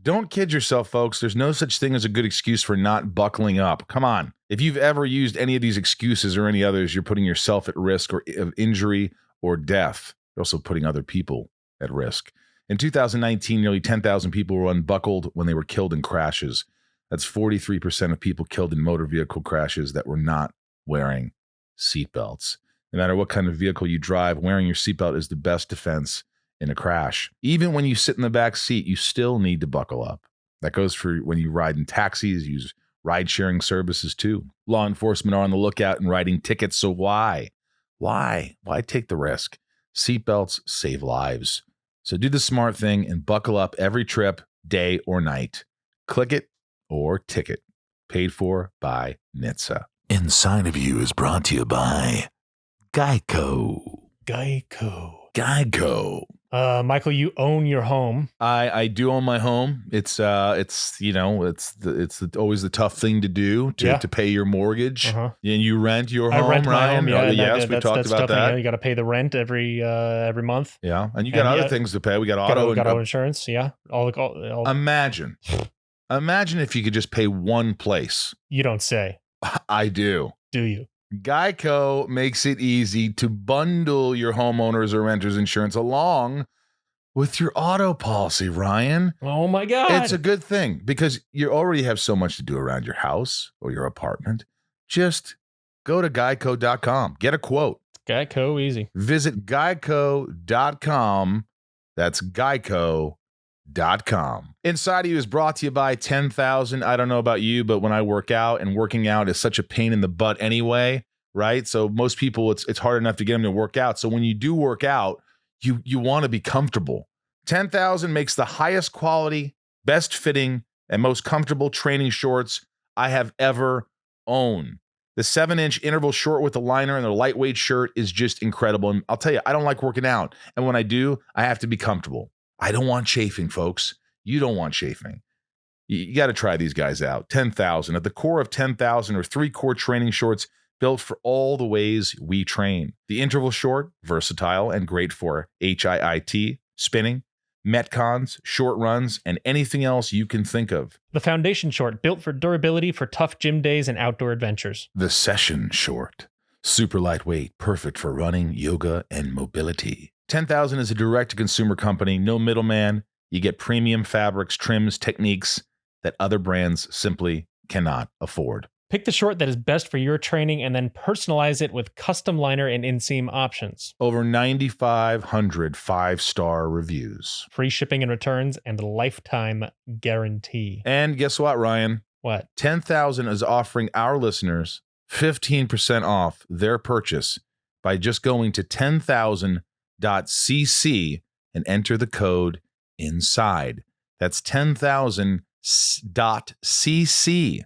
Don't kid yourself, folks. There's no such thing as a good excuse for not buckling up. Come on. If you've ever used any of these excuses or any others, you're putting yourself at risk of injury or death. You're also putting other people at risk. In 2019, nearly 10,000 people were unbuckled when they were killed in crashes. That's 43% of people killed in motor vehicle crashes that were not wearing seatbelts. No matter what kind of vehicle you drive, wearing your seatbelt is the best defense in a crash. Even when you sit in the back seat, you still need to buckle up. That goes for when you ride in taxis, use ride-sharing services too. Law enforcement are on the lookout and writing tickets, so why? Why take the risk? Seatbelts save lives. So do the smart thing and buckle up every trip, day or night. Click it or ticket. Paid for by NHTSA. Inside of You is brought to you by Geico. Michael, you own your home. I do own my home. It's always the tough thing to do to pay your mortgage. Uh-huh. And you rent your I home, rent my Ryan? home. Yeah, yes, we talked about that. You got to pay the rent every month. Yeah, and you got other things to pay. We got auto insurance. Yeah, all. Imagine if you could just pay one place. You don't say. I do. Do you? Geico makes it easy to bundle your homeowners or renters insurance along with your auto policy, Ryan. Oh my God. It's a good thing because you already have so much to do around your house or your apartment. Just go to geico.com. Get a quote. Geico, easy. Visit geico.com. That's geico.com. Inside of You is brought to you by 10,000. I don't know about you, but when I work out, and working out is such a pain in the butt anyway, right? So most people, it's hard enough to get them to work out. So when you do work out, you want to be comfortable. 10,000 makes the highest quality, best fitting, and most comfortable training shorts I have ever owned. The 7-inch interval short with the liner and the lightweight shirt is just incredible. And I'll tell you, I don't like working out. And when I do, I have to be comfortable. I don't want chafing, folks. You don't want chafing. You got to try these guys out. 10,000. At the core of 10,000 are 3 core training shorts built for all the ways we train. The interval short, versatile and great for HIIT, spinning, metcons, short runs, and anything else you can think of. The foundation short, built for durability for tough gym days and outdoor adventures. The session short, super lightweight, perfect for running, yoga, and mobility. 10,000 is a direct-to-consumer company, no middleman. You get premium fabrics, trims, techniques that other brands simply cannot afford. Pick the short that is best for your training and then personalize it with custom liner and inseam options. Over 9,500 5-star reviews. Free shipping and returns and a lifetime guarantee. And guess what, Ryan? What? 10,000 is offering our listeners 15% off their purchase by just going to 10,000.cc and enter the code INSIDE. That's 10,000.cc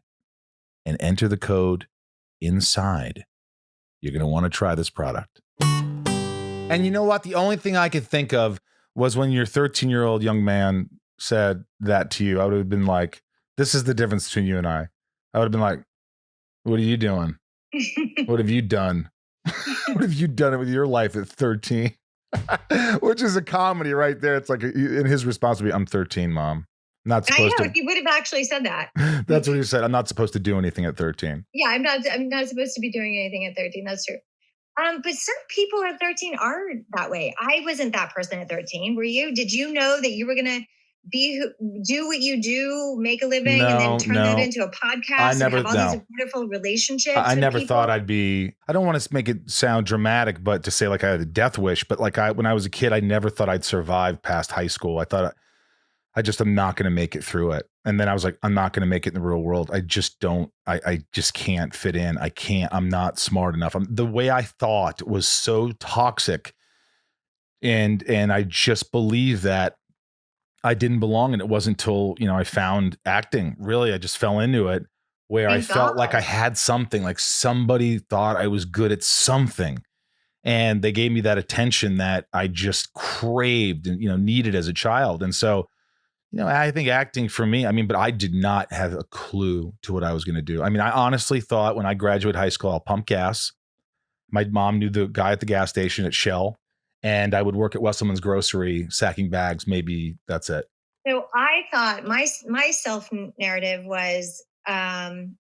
and enter the code INSIDE. You're going to want to try this product. And you know what? The only thing I could think of was when your 13-year-old young man said that to you. I would have been like, this is the difference between you and I. I would have been like, what are you doing? What have you done? What have you done with your life at 13? Which is a comedy right there. It's like, in his response would be, I'm 13, Mom. Not supposed to. He would have actually said that. That's what he said. I'm not supposed to do anything at 13. Yeah, I'm not supposed to be doing anything at 13. That's true. But some people at 13 are that way. I wasn't that person at 13. Were you? Did you know that you were going to do what you do, make a living, and then turn that into a podcast and have all these wonderful relationships? I never thought I'd be, I don't want to make it sound dramatic, but to say like I had a death wish, but like when I was a kid, I never thought I'd survive past high school. I thought I just am not going to make it through it. And then I was like, I'm not going to make it in the real world. I just don't, I just can't fit in. I'm not smart enough. The way I thought was so toxic. And I just believe that I didn't belong. And it wasn't until, I found acting. Really, I just fell into it where I felt like I had something, like somebody thought I was good at something. And they gave me that attention that I just craved and, needed as a child. And so, I think acting for me, but I did not have a clue to what I was going to do. I honestly thought when I graduated high school, I'll pump gas. My mom knew the guy at the gas station at Shell, and I would work at Wesselman's Grocery sacking bags. Maybe that's it. So I thought my self-narrative was, and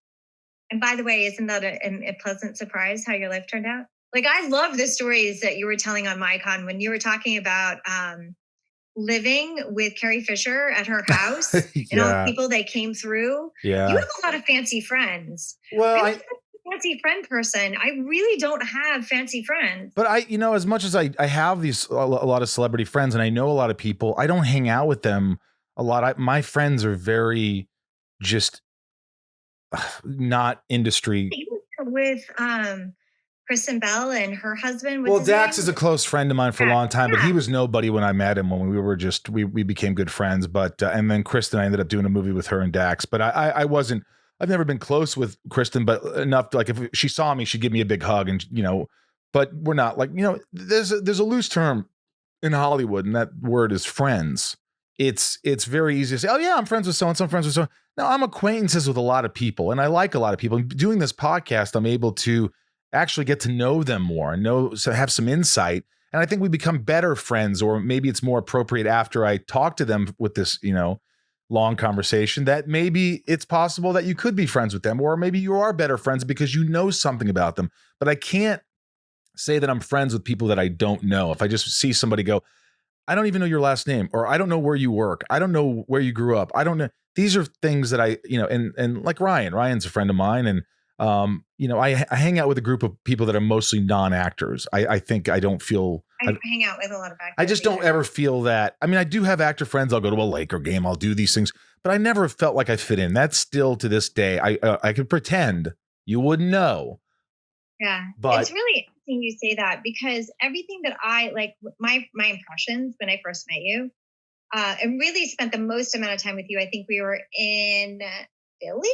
by the way, isn't that a pleasant surprise how your life turned out? Like, I love the stories that you were telling on MyCon when you were talking about living with Carrie Fisher at her house and all the people that came through. Yeah. You have a lot of fancy friends. Well, I'm a fancy friend person. I really don't have fancy friends. But as much as I have a lot of celebrity friends and I know a lot of people, I don't hang out with them a lot. My friends are very just not industry. With Kristen Bell and her husband. Well, Dax is a close friend of mine for a long time, but he was nobody when I met him. When we were just we became good friends. But and then Kristen, I ended up doing a movie with her and Dax. But I wasn't. I've never been close with Kristen, but enough to, like, if she saw me, she'd give me a big hug, and But we're not like There's a loose term in Hollywood, and that word is friends. It's very easy to say, oh yeah, I'm friends with so and so, I'm friends with so. No, I'm acquaintances with a lot of people, and I like a lot of people. And doing this podcast, I'm able to actually get to know them more and have some insight. And I think we become better friends, or maybe it's more appropriate after I talk to them with this, long conversation, that maybe it's possible that you could be friends with them, or maybe you are better friends because you know something about them. But I can't say that I'm friends with people that I don't know. If I just see somebody go, I don't even know your last name, or I don't know where you work. I don't know where you grew up. I don't know. These are things that I, and like Ryan's a friend of mine. And I hang out with a group of people that are mostly non-actors. I think I don't feel. I hang out with a lot of actors. I just don't ever feel that. I do have actor friends. I'll go to a Laker game. I'll do these things, but I never felt like I fit in. That's still to this day. I could pretend you wouldn't know. Yeah, but it's really interesting you say that, because everything that I like, my impressions when I first met you, and really spent the most amount of time with you. I think we were in Philly.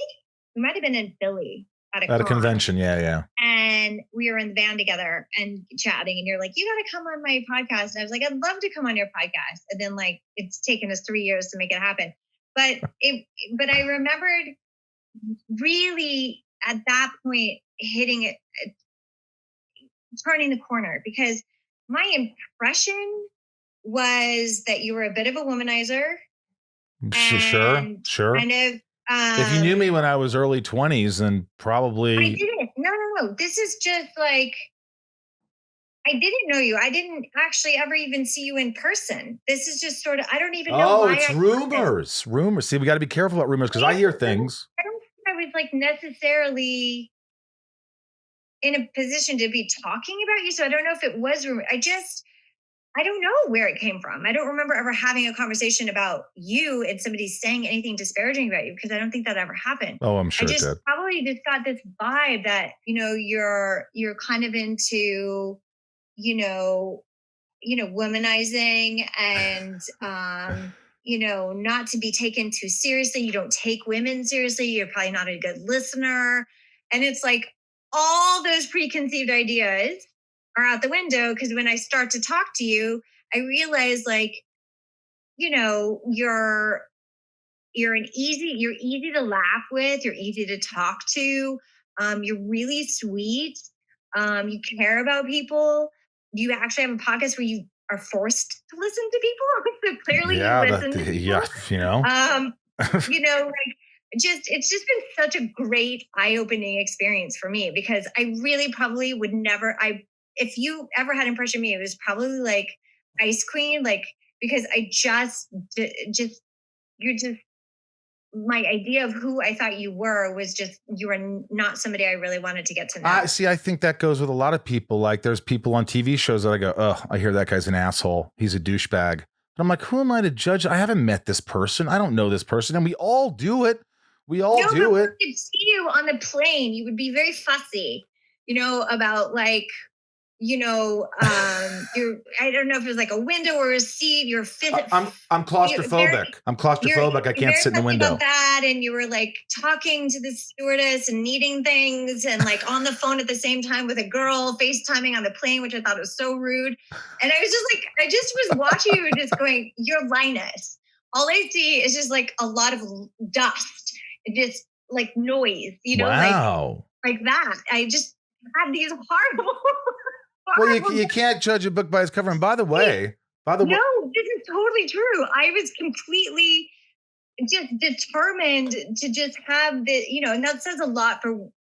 We might have been in Philly at a convention. Yeah. And we were in the van together and chatting. And you're like, you got to come on my podcast. And I was like, I'd love to come on your podcast. And then like, it's taken us 3 years to make it happen. But I remembered really at that point hitting it, turning the corner, because my impression was that you were a bit of a womanizer. Sure. Kind of. If you knew me when I was early 20s, then probably. I didn't. No. This is just like, I didn't know you. I didn't actually ever even see you in person. This is just sort of, I don't even know. Oh, it's rumors. Rumors. See, we got to be careful about rumors because I hear things. I don't think I was like necessarily in a position to be talking about you. So I don't know if it was rumor. I don't know where it came from. I don't remember ever having a conversation about you and somebody saying anything disparaging about you, because I don't think that ever happened. Oh, I'm sure I it did. Probably just got this vibe that, you're kind of into, womanizing and, not to be taken too seriously. You don't take women seriously. You're probably not a good listener. And it's like all those preconceived ideas are out the window, because when I start to talk to you, I realize like, you're easy to laugh with, you're easy to talk to, you're really sweet, you care about people, you actually have a podcast where you are forced to listen to people. So clearly you listen to people. Like it's just been such a great eye-opening experience for me, because I really probably would never, if you ever had an impression of me, it was probably like Ice Queen, like, because I you're just, my idea of who I thought you were was just, you were not somebody I really wanted to get to know. I think that goes with a lot of people. Like there's people on TV shows that I go, oh, I hear that guy's an asshole. He's a douchebag. And I'm like, who am I to judge? I haven't met this person. I don't know this person. And we all do it. We all do it. I could see you on the plane. You would be very fussy, about like, I don't know if it was like a window or a seat. You're I'm claustrophobic. I'm claustrophobic. I can't sit in the window. About that, and you were like talking to the stewardess and needing things, and like on the phone at the same time with a girl, FaceTiming on the plane, which I thought was so rude. And I was just like, I just was watching you and just going, "You're Linus." All I see is just like a lot of dust, just like noise, wow. like that. I just had these horrible. Well, you can't judge a book by its cover. And by the way, no, this is totally true. I was completely just determined to just have the, and that says a lot for,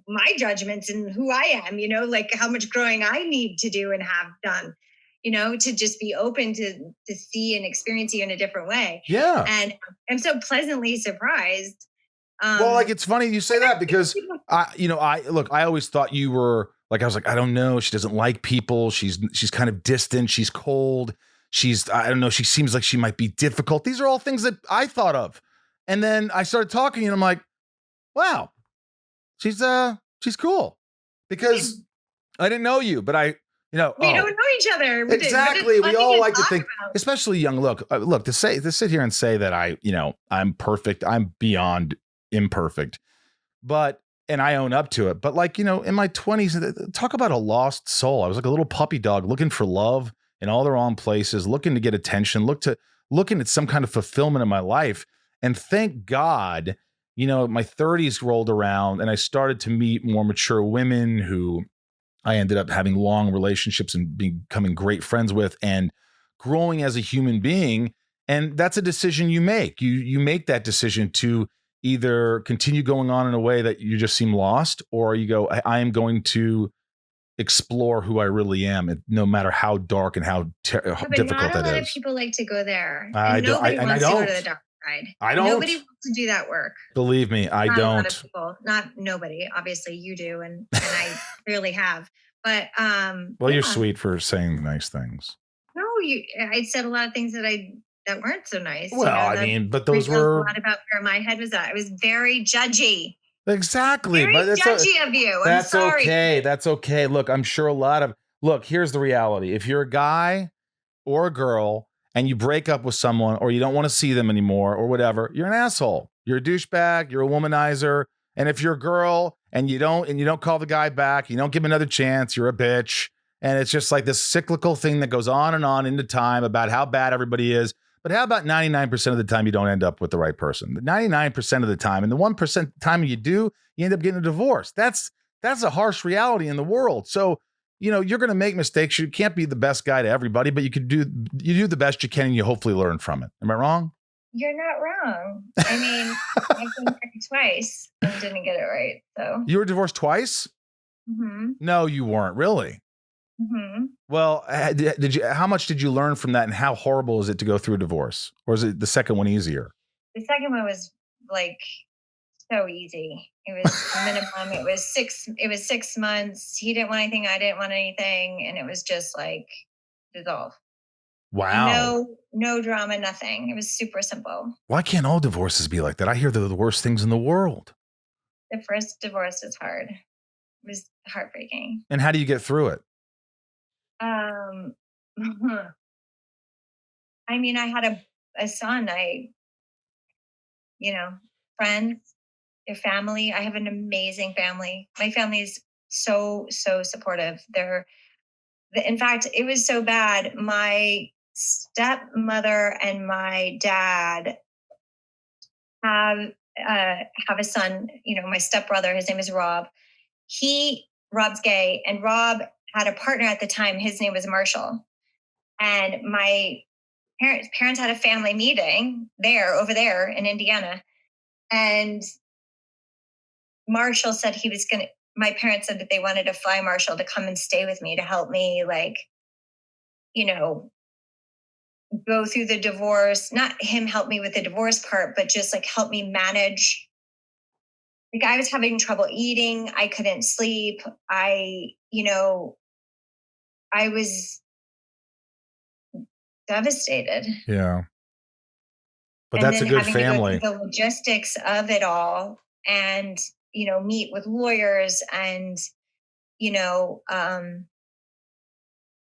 my judgments and who I am, like how much growing I need to do and have done, to just be open to see and experience you in a different way. Yeah. And I'm so pleasantly surprised. Well, like, it's funny you say that, because I always thought you were like, I was like, I don't know. She doesn't like people. She's kind of distant. She's cold. I don't know. She seems like she might be difficult. These are all things that I thought of. And then I started talking and I'm like, wow, she's cool, because I didn't know you, but we don't know each other. Exactly. We all like to think, especially young. Look, to sit here and say that I'm perfect. I'm beyond imperfect, and I own up to it. But like, in my 20s, talk about a lost soul. I was like a little puppy dog looking for love in all the wrong places, looking to get attention, looking at some kind of fulfillment in my life. And thank God, my 30s rolled around and I started to meet more mature women who I ended up having long relationships and becoming great friends with and growing as a human being. And that's a decision you make. You make that decision to either continue going on in a way that you just seem lost, or you go, I am going to explore who I really am, and no matter how dark and how difficult that is. Not a lot of people like to go there. Nobody wants to go to the dark side. I don't. Nobody wants to do that work. Believe me, I don't. A lot of people, not nobody. Obviously, you do, and I clearly have. But well, you're sweet for saying nice things. No, I said a lot of things that weren't so nice. Well, but those were a lot about where my head was at. I was very judgy. Exactly. Very judgy of you. I'm sorry. Okay. That's okay. Look, I'm sure here's the reality. If you're a guy or a girl and you break up with someone or you don't want to see them anymore or whatever, you're an asshole. You're a douchebag. You're a womanizer. And if you're a girl and you don't call the guy back, you don't give him another chance, you're a bitch. And it's just like this cyclical thing that goes on and on into time about how bad everybody is. But how about 99% of the time you don't end up with the right person? 99% of the time, and the 1% time you do, you end up getting a divorce. That's a harsh reality in the world. So, you're going to make mistakes. You can't be the best guy to everybody, but you do the best you can, and you hopefully learn from it. Am I wrong? You're not wrong. I mean, I've been married twice and didn't get it right. So you were divorced twice? Mm-hmm. No, you weren't really. Mm-hmm. Well, how much did you learn from that, and how horrible is it to go through a divorce? Or is it the second one easier? The second one was like so easy. It was minimum. It was 6 months. He didn't want anything. I didn't want anything. And it was just like dissolve. Wow. No drama, nothing. It was super simple. Why can't all divorces be like that? I hear they're the worst things in the world. The first divorce was hard. It was heartbreaking. And how do you get through it? I mean, I had a son. Friends, their family. I have an amazing family. My family is so supportive. In fact, it was so bad. My stepmother and my dad have a son. My stepbrother. His name is Rob. Rob's gay, and Rob had a partner at the time. His name was Marshall, and my parents had a family meeting over there in Indiana, and Marshall said my parents said that they wanted to fly Marshall to come and stay with me to help me, go through the divorce. Not him help me with the divorce part, but just help me manage. I was having trouble eating. I couldn't sleep. I was devastated. Yeah. But and that's a good family. The logistics of it all, and meet with lawyers and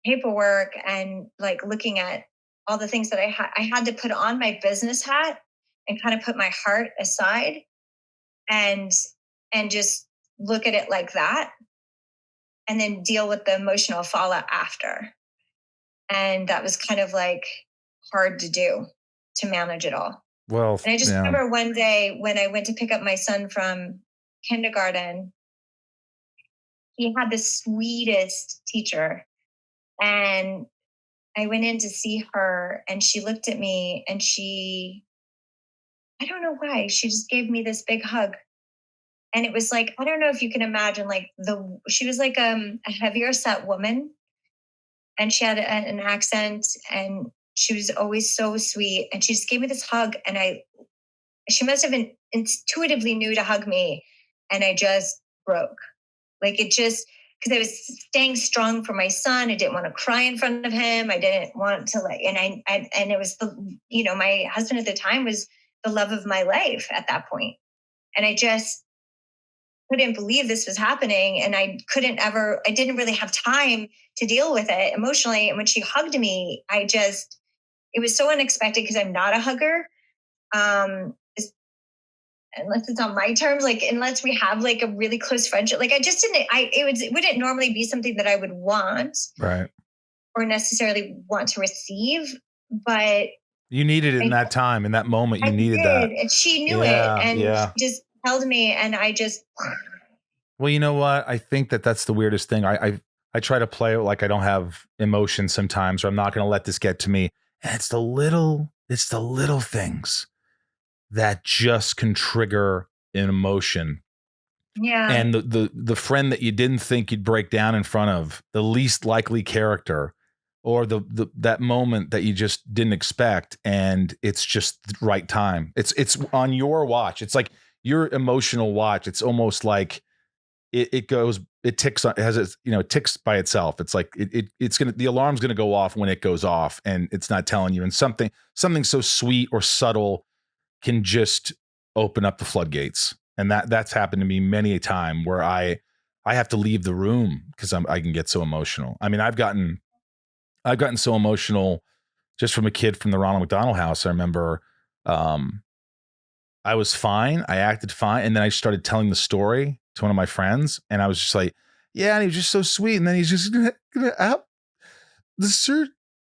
paperwork, and looking at all the things that I had to put on my business hat and kind of put my heart aside and just look at it like that, and then deal with the emotional fallout after. And that was kind of hard to do, to manage it all. Well, and I just remember one day when I went to pick up my son from kindergarten, he had the sweetest teacher. And I went in to see her, and she looked at me, and I don't know why, she just gave me this big hug. And it was I don't know if you can imagine, she was a heavier set woman, and she had an accent, and she was always so sweet. And she just gave me this hug, and she must have intuitively knew to hug me. And I just broke. Because I was staying strong for my son. I didn't want to cry in front of him. I didn't want to and it was my husband at the time was the love of my life at that point. And I just couldn't believe this was happening. And I didn't really have time to deal with it emotionally. And when she hugged me, it was so unexpected, because I'm not a hugger. Unless it's on my terms, unless we have a really close friendship, it wouldn't normally be something that I would want, right, or necessarily want to receive, but you needed it in that time, in that moment. You needed that, and she knew it, and she just held me, and I just. Well, you know what? I think that's the weirdest thing. I try to play it like I don't have emotion sometimes, or I'm not going to let this get to me. And it's the little things that just can trigger an emotion. Yeah. And the friend that you didn't think you'd break down in front of, the least likely character, or that moment that you just didn't expect, and it's just the right time. It's on your watch. It's like your emotional watch. It's almost like it ticks by itself. It's like the alarm's gonna go off when it goes off, and it's not telling you. And something so sweet or subtle can just open up the floodgates. And that's happened to me many a time, where I have to leave the room because I can get so emotional. I mean, I've gotten so emotional just from a kid from the Ronald McDonald House. I remember I was fine. I acted fine. And then I started telling the story to one of my friends. And I was just like, yeah, and he was just so sweet. And then he's just gonna out the shirt.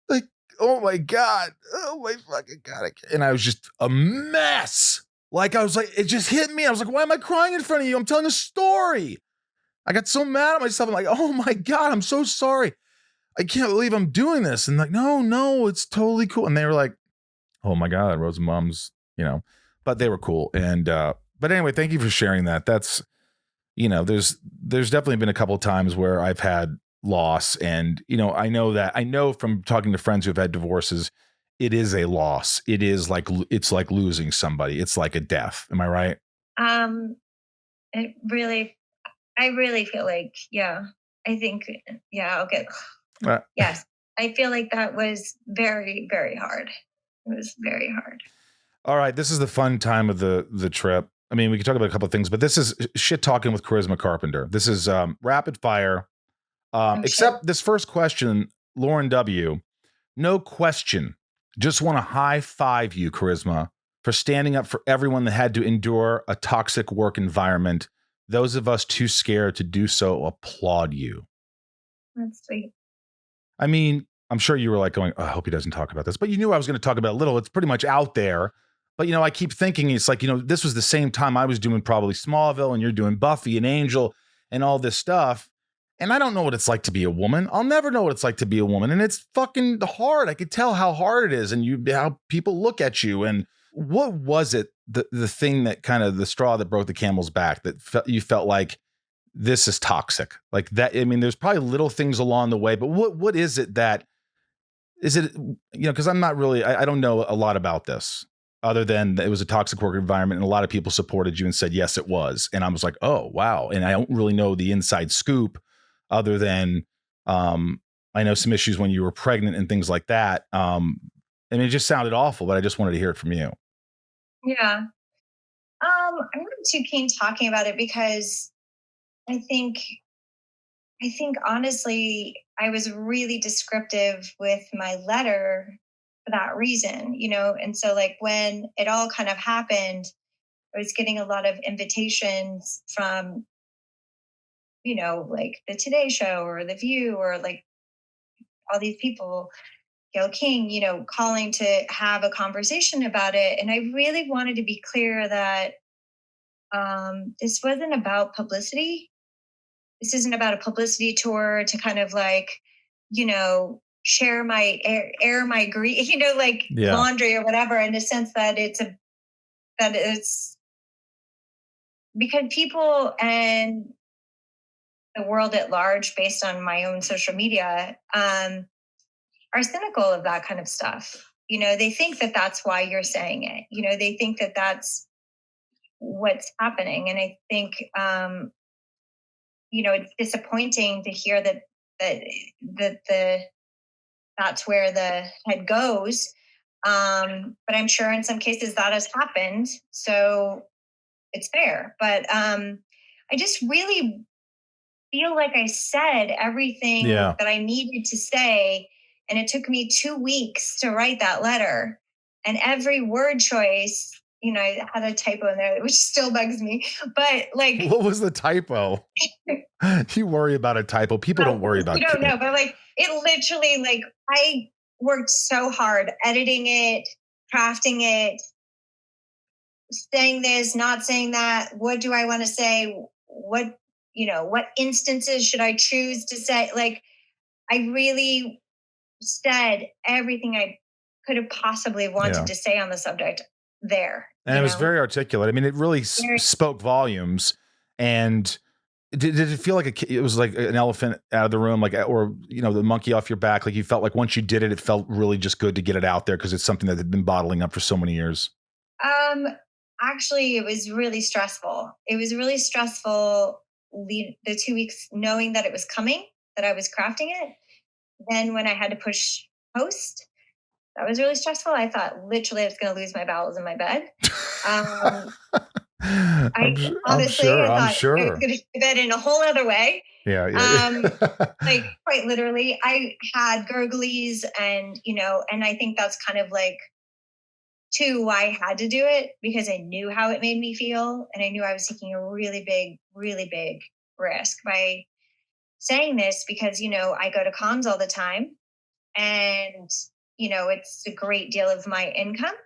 Like, oh my God. Oh my fucking God. And I was just a mess. Like, I was like, it just hit me. I was like, why am I crying in front of you? I'm telling a story. I got so mad at myself. I'm like, oh my God, I'm so sorry. I can't believe I'm doing this. And like, no, it's totally cool. And they were like, oh my God, Rosenbaum's, but they were cool. And, but anyway, thank you for sharing that. That's, there's definitely been a couple of times where I've had loss. And, I know from talking to friends who've had divorces, it is a loss. It's like losing somebody. It's like a death. Am I right? I really feel like, I think, okay. Yes. I feel like that was very, very hard. It was very hard. All right. This is the fun time of the trip. I mean, we can talk about a couple of things, but this is shit talking with Charisma Carpenter. This is rapid fire. Except this first question, Lauren W. No question. Just want to high five you, Charisma, for standing up for everyone that had to endure a toxic work environment. Those of us too scared to do so applaud you. That's sweet. I mean, I'm sure you were like going, oh, I hope he doesn't talk about this, but you knew I was going to talk about it a little. It's pretty much out there. But, I keep thinking it's like, this was the same time I was doing probably Smallville and you're doing Buffy and Angel and all this stuff. And I don't know what it's like to be a woman. I'll never know what it's like to be a woman. And it's fucking hard. I could tell how hard it is and how people look at you. And what was it, the thing that kind of the straw that broke the camel's back that you felt like this is toxic like that? I mean, there's probably little things along the way, but what is it that is it, because I'm not really, I don't know a lot about this other than it was a toxic work environment and a lot of people supported you and said, yes, it was. And I was like, oh, wow. And I don't really know the inside scoop other than I know some issues when you were pregnant and things like that. And it just sounded awful, but I just wanted to hear it from you. Yeah. I'm not too keen talking about it because I think honestly, I was really descriptive with my letter for that reason, and so like when it all kind of happened, I was getting a lot of invitations from, like the Today Show or The View or like all these people, Gail King, calling to have a conversation about it. And I really wanted to be clear that this wasn't about publicity. This isn't about a publicity tour to kind of like, share my air my grief, like laundry or whatever, in the sense that it's because people and the world at large, based on my own social media, are cynical of that kind of stuff. They think that that's why you're saying it. They think that that's what's happening. And I think, it's disappointing to hear that that's where the head goes. But I'm sure in some cases that has happened. So it's fair. But I just really feel like I said everything that I needed to say. And it took me 2 weeks to write that letter. And every word choice, I had a typo in there, which still bugs me. But like, what was the typo? You worry about a typo. People don't worry about. You don't know, but like it literally, like I worked so hard editing it, crafting it, saying this, not saying that. What do I want to say? What instances should I choose to say? Like, I really said everything I could have possibly wanted to say on the subject there. And it was very articulate. I mean, it really spoke volumes. And did it feel like it was like an elephant out of the room, like, or, the monkey off your back? Like you felt like once you did it, it felt really just good to get it out there because it's something that had been bottling up for so many years. Actually, it was really stressful. It was really stressful the 2 weeks knowing that it was coming, that I was crafting it. Then when I had to push post, that was really stressful. I thought literally I was going to lose my bowels in my bed. Honestly, I I'm thought I was sure. going to do that in a whole other way. Yeah, yeah. Like quite literally, I had gurglies, and and I think that's kind of like too why I had to do it, because I knew how it made me feel, and I knew I was taking a really big risk by saying this, because I go to cons all the time, and it's a great deal of my income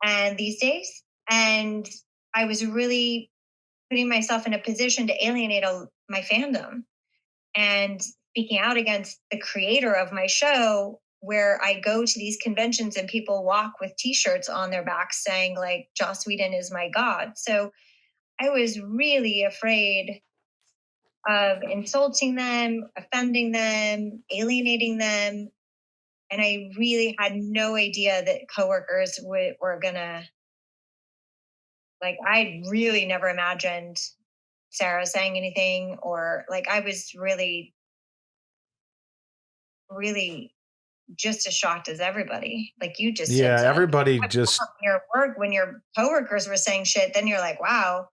and these days, and I was really putting myself in a position to alienate my fandom and speaking out against the creator of my show, where I go to these conventions and people walk with t-shirts on their backs saying like Joss Whedon is my god. So I was really afraid of insulting them, offending them, alienating them, and I really had no idea that coworkers were gonna, like, I really never imagined Sarah saying anything, or like I was really just as shocked as everybody. Like you just Yeah, said, everybody just your work when your coworkers were saying shit, then you're like, wow,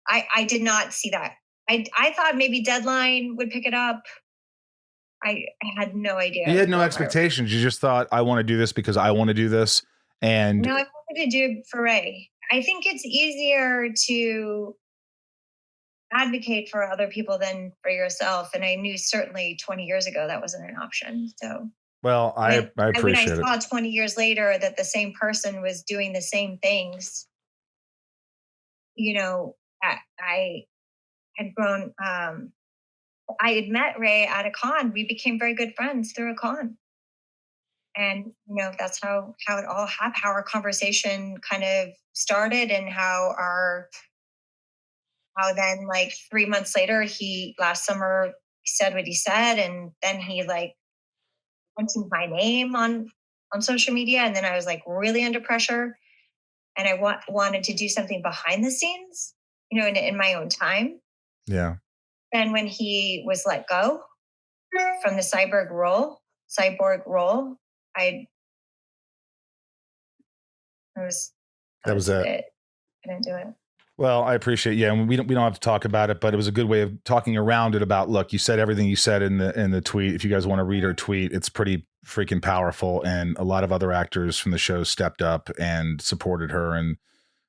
I did not see that. I thought maybe Deadline would pick it up. I had no idea. you had no expectations. You just thought, I want to do this because I want to do this. And no, I wanted to do it for Ray. I think it's easier to advocate for other people than for yourself. And I knew certainly 20 years ago that wasn't an option. So well, I when appreciate I it. saw 20 years later that the same person was doing the same things, I had grown. I had met Ray at a con. We became very good friends through a con. And, that's how it all happened, how our conversation kind of started, and how then like 3 months later, last summer said what he said. And then he like mentioned my name on social media. And then I was like really under pressure, and I wanted to do something behind the scenes, in my own time. Yeah. Then when he was let go from the cyborg role, I that was it. I didn't do it. Well, I appreciate. Yeah, and we don't have to talk about it, but it was a good way of talking around it. About, look, you said everything you said in the tweet. If you guys want to read her tweet, it's pretty freaking powerful, and a lot of other actors from the show stepped up and supported her, and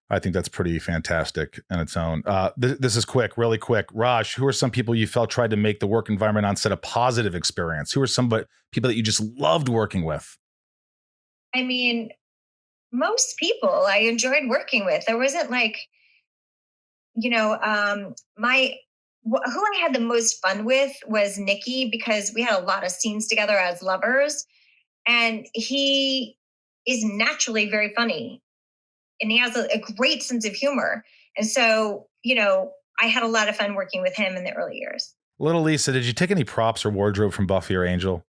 I think that's pretty fantastic in its own. This is really quick. Raj, who are some people you felt tried to make the work environment on set a positive experience? Who are some people that you just loved working with? I mean, most people I enjoyed working with. There wasn't like, who I had the most fun with was Nikki, because we had a lot of scenes together as lovers, and he is naturally very funny, and he has a great sense of humor. And so, I had a lot of fun working with him in the early years. Little Lisa, did you take any props or wardrobe from Buffy or Angel?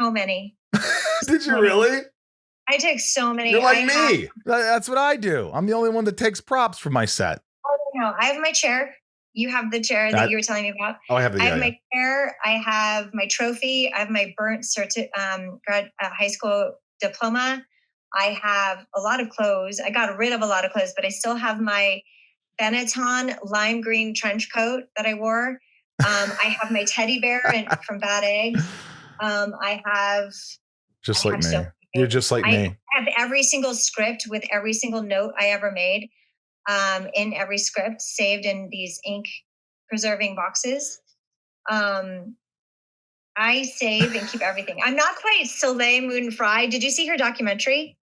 So many. Did you really? I took so many. You're like me. That's what I do. I'm the only one that takes props for my set. Oh, no. I have my chair. You have the chair that you were telling me about. Oh, I have my chair. I have my trophy. I have my burnt high school diploma. I have a lot of clothes. I got rid of a lot of clothes, but I still have my Benetton lime green trench coat that I wore. I have my teddy bear from Bad Eggs. I have just like me. You're just like me. I have every single script with every single note I ever made. In every script, saved in these ink preserving boxes. I save and keep everything. I'm not quite Soleil Moon Frye. Did you see her documentary?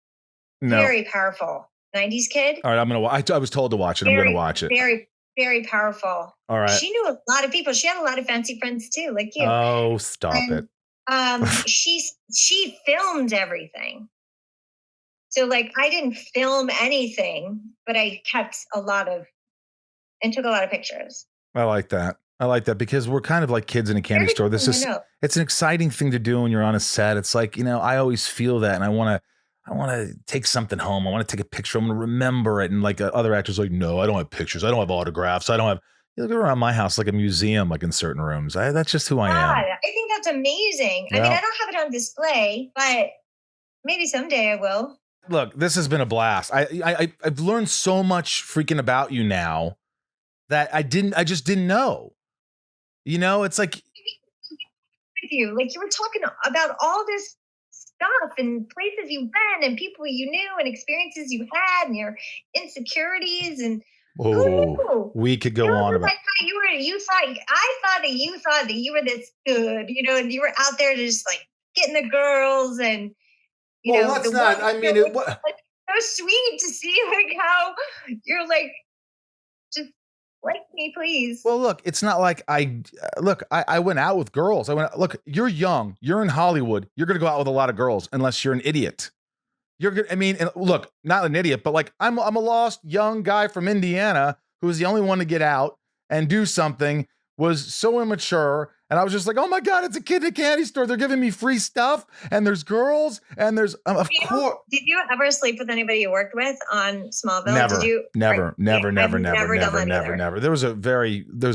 No. Very powerful. 90s kid. All right, I'm gonna watch. I was told to watch it. I'm gonna watch it. Very, very powerful. All right. She knew a lot of people. She had a lot of fancy friends too, like you. Oh, stop it. She filmed everything. So like I didn't film anything, but I kept took a lot of pictures. I like that. Because we're kind of like kids in a candy store. It's an exciting thing to do when you're on a set. It's like, I always feel that, and I want to take something home. I want to take a picture. I'm going to remember it. And like other actors are like, no, I don't have pictures. I don't have autographs. I don't have, you look around my house like a museum, like in certain rooms. That's just who I am. I think that's amazing. Yeah. I mean, I don't have it on display, but maybe someday I will. Look, this has been a blast. I've learned so much freaking about you now that I just didn't know. You know, it's like with you, like you were talking about all this stuff and places you've been and people you knew and experiences you had and your insecurities and we could go on about. I thought that you thought that you were this good, you know, and you were out there just like getting the girls and you know. That's not. I mean, it was so sweet to see like how you're like just like me, please. Well, look, it's not like I went out with girls. Look, you're young, you're in Hollywood, you're gonna go out with a lot of girls unless you're an idiot. I mean, and look, not an idiot, but like I'm a lost young guy from Indiana who was the only one to get out and do something, was so immature. And I was just like, oh my God, it's a kid in a candy store. They're giving me free stuff. And there's girls and there's, of course. Did you ever sleep with anybody you worked with on Smallville? Never. There was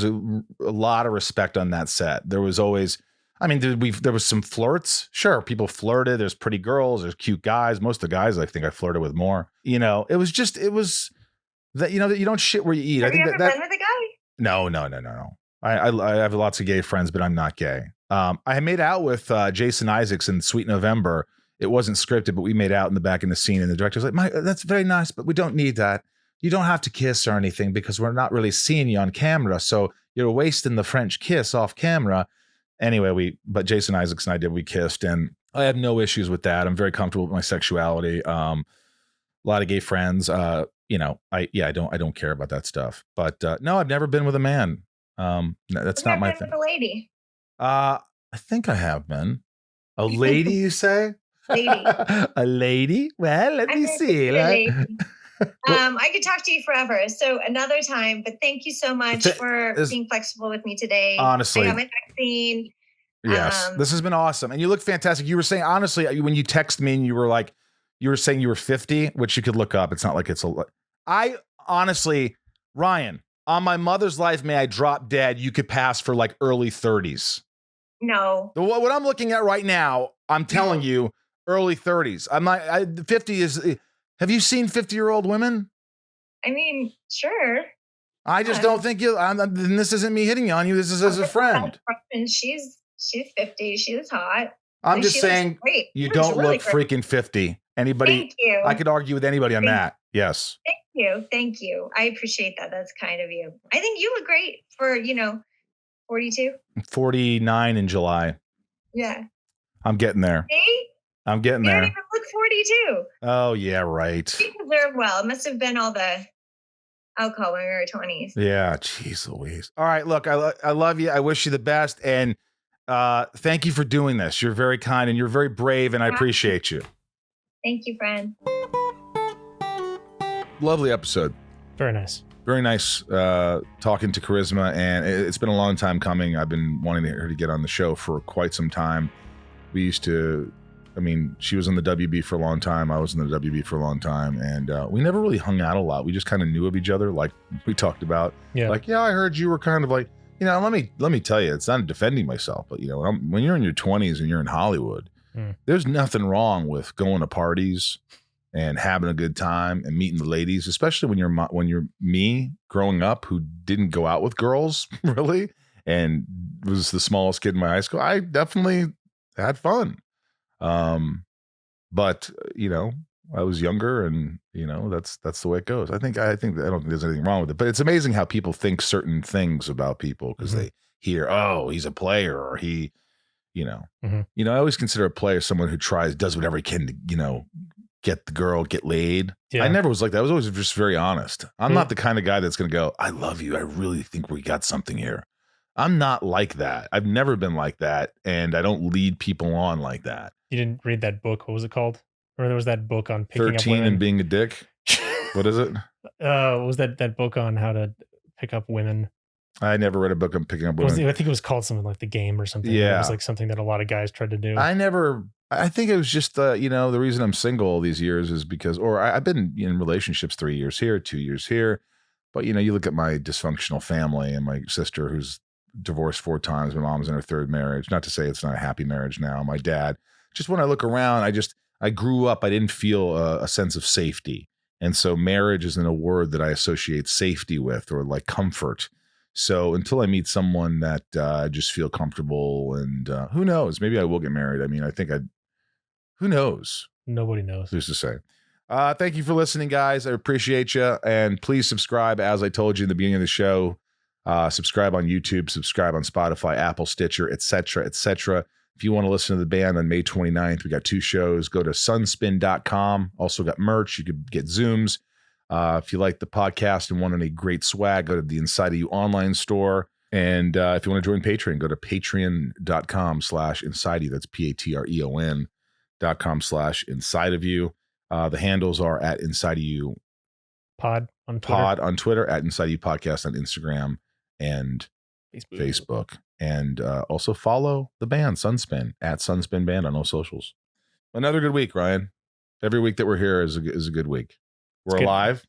a lot of respect on that set. There was always, I mean, there was some flirts. Sure, people flirted. There's pretty girls. There's cute guys. Most of the guys, I think I flirted with more. You know, it was that, you know, that you don't shit where you eat. Have you ever been with a guy? No. I have lots of gay friends, but I'm not gay. I made out with Jason Isaacs in Sweet November. It wasn't scripted, but we made out in the back in the scene. And the director's like, that's very nice, but we don't need that. You don't have to kiss or anything because we're not really seeing you on camera. So you're wasting the French kiss off camera. Anyway, but Jason Isaacs and we kissed, and I have no issues with that. I'm very comfortable with my sexuality. A lot of gay friends. You know, I don't care about that stuff. But no, I've never been with a man. That's not my thing. With a lady. I think I have been. A lady, you say? Lady. A lady? Well, let me see. I could talk to you forever. So another time, but thank you so much for being flexible with me today. Honestly. I got my vaccine. Yes, this has been awesome. And you look fantastic. You were saying, honestly, when you text me and you were saying you were 50, which you could look up. It's not like it's I honestly, Ryan, on my mother's life, may I drop dead, you could pass for like early 30s. No. What I'm looking at right now, I'm telling you, early 30s. 50 is, have you seen 50-year-old women? I mean, sure. I just don't think this isn't me hitting on you. This is as a friend. And she's 50. She was hot. I'm just saying you don't look freaking 50. Anybody? Thank you. I could argue with anybody on that. Yes. Thank you. I appreciate that. That's kind of you. I think you look great for, 42. 49 in July. Yeah. I'm getting there. See? I'm getting you there. You don't even look 42. Oh, yeah, right. You deserve well. It must have been all the alcohol when we were 20s. Yeah, jeez Louise. All right, look, I love you. I wish you the best. And thank you for doing this. You're very kind and you're very brave, and I appreciate you. Thank you, friend. Lovely episode. Very nice. Very nice talking to Charisma, and it's been a long time coming. I've been wanting her to get on the show for quite some time. We used to, she was in the WB for a long time. I was in the WB for a long time, and we never really hung out a lot. We just kind of knew of each other, like we talked about. Yeah. Like, I heard you were kind of like, let me tell you, it's not defending myself, but when you're in your 20s and you're in Hollywood, there's nothing wrong with going to parties and having a good time and meeting the ladies, especially when you're me growing up who didn't go out with girls really and was the smallest kid in my high school. I definitely had fun. But I was younger, and that's the way it goes. I don't think there's anything wrong with it, but it's amazing how people think certain things about people because they hear, oh, he's a player, or he, I always consider a player someone who does whatever he can to, get the girl, get laid. Yeah. I never was like that. I was always just very honest. I'm not the kind of guy that's going to go, I love you. I really think we got something here. I'm not like that. I've never been like that. And I don't lead people on like that. You didn't read that book. What was it called? Or there was that book on picking 13 up women. and being a dick. What is it? Was that book on how to pick up women? I never read a book on picking up women. I think it was called something like The Game or something. Yeah. It was like something that a lot of guys tried to do. I think it was just the reason I'm single all these years is because, I've been in relationships 3 years here, 2 years here. But, you look at my dysfunctional family and my sister who's divorced 4 times. My mom's in her 3rd marriage. Not to say it's not a happy marriage now. My dad, just when I look around, I grew up, I didn't feel a sense of safety. And so marriage isn't a word that I associate safety with or like comfort. So until I meet someone that I just feel comfortable, and who knows, maybe I will get married. I mean, who knows? Nobody knows. Who's to say? Thank you for listening, guys. I appreciate you. And please subscribe, as I told you in the beginning of the show. Subscribe on YouTube, subscribe on Spotify, Apple, Stitcher, etc., etc. If you want to listen to the band on May 29th, we got 2 shows. Go to sunspin.com. Also got merch. You could get Zooms. If you like the podcast and want any great swag, go to the Inside of You online store. And if you want to join Patreon, go to patreon.com/inside of you. That's patreon.com/inside of you. The handles are at Inside of You Pod on Twitter. At Inside of You Podcast on Instagram and Facebook. And also follow the band Sunspin at Sunspin Band on all socials. Another good week, Ryan. Every week that we're here is a good week. We're alive.